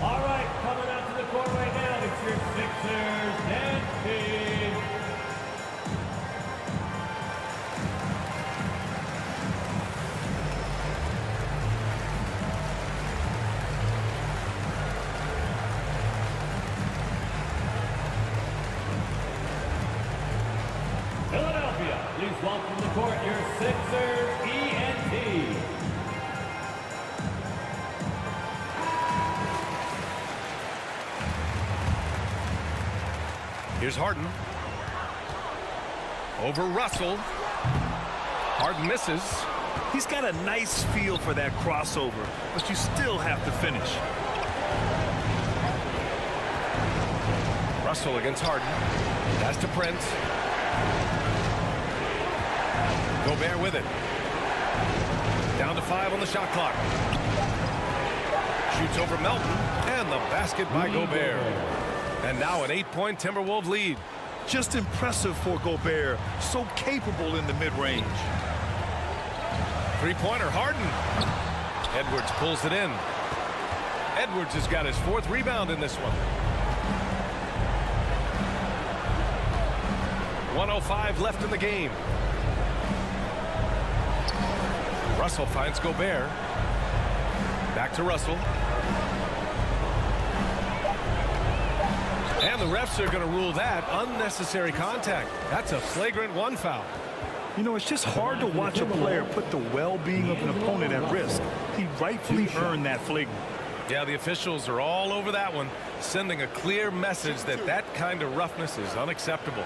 All right, coming out to the court right now, it's your Sixers ENT. Philadelphia, please welcome to the court your Sixers ENT. Here's Harden. Over Russell. Harden misses. He's got a nice feel for that crossover, but you still have to finish. Russell against Harden. Pass to Prince. Gobert with it. Down to 5 on the shot clock. Shoots over Melton. And the basket by Gobert. And now an 8-point Timberwolves lead. Just impressive for Gobert. So capable in the mid-range. Three-pointer, Harden. Edwards pulls it in. Edwards has got his 4th rebound in this one. 1:05 left in the game. Russell finds Gobert. Back to Russell. And the refs are going to rule that unnecessary contact. That's a flagrant 1 foul. You know, it's just hard to watch a player put the well-being of an opponent at risk. He rightfully earned that flagrant. Yeah, the officials are all over that one, sending a clear message that that kind of roughness is unacceptable.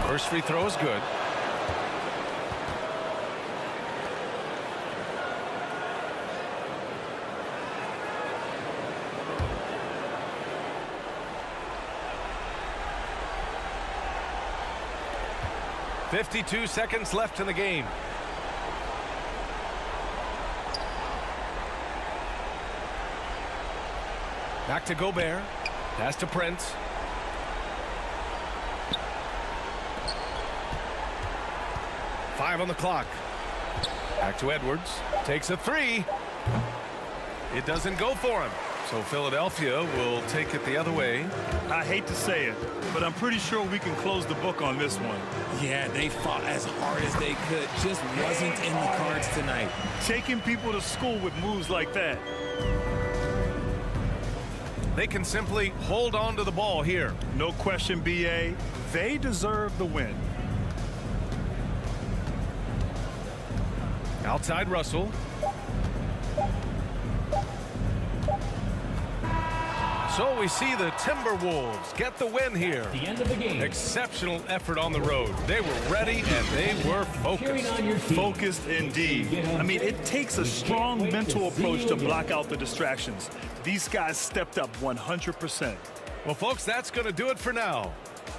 First free throw is good. .52 seconds left in the game. Back to Gobert. Pass to Prince. Five on the clock. Back to Edwards. Takes a 3. It doesn't go for him. So Philadelphia will take it the other way. I hate to say it, but I'm pretty sure we can close the book on this one. Yeah, they fought as hard as they could. Just wasn't in the cards tonight. Taking people to school with moves like that. They can simply hold on to the ball here. No question, B.A. They deserve the win. Outside Russell. So we see the Timberwolves get the win here. The end of the game. Exceptional effort on the road. They were ready and they were Cheering focused. on your team. Focused indeed. I mean, it takes a strong mental approach to block out the distractions. These guys stepped up 100%. Well, folks, that's going to do it for now.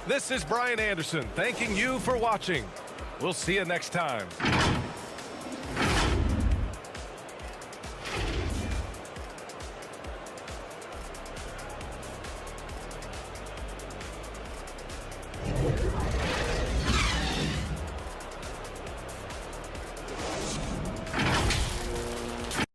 This is Brian Anderson thanking you for watching. We'll see you next time.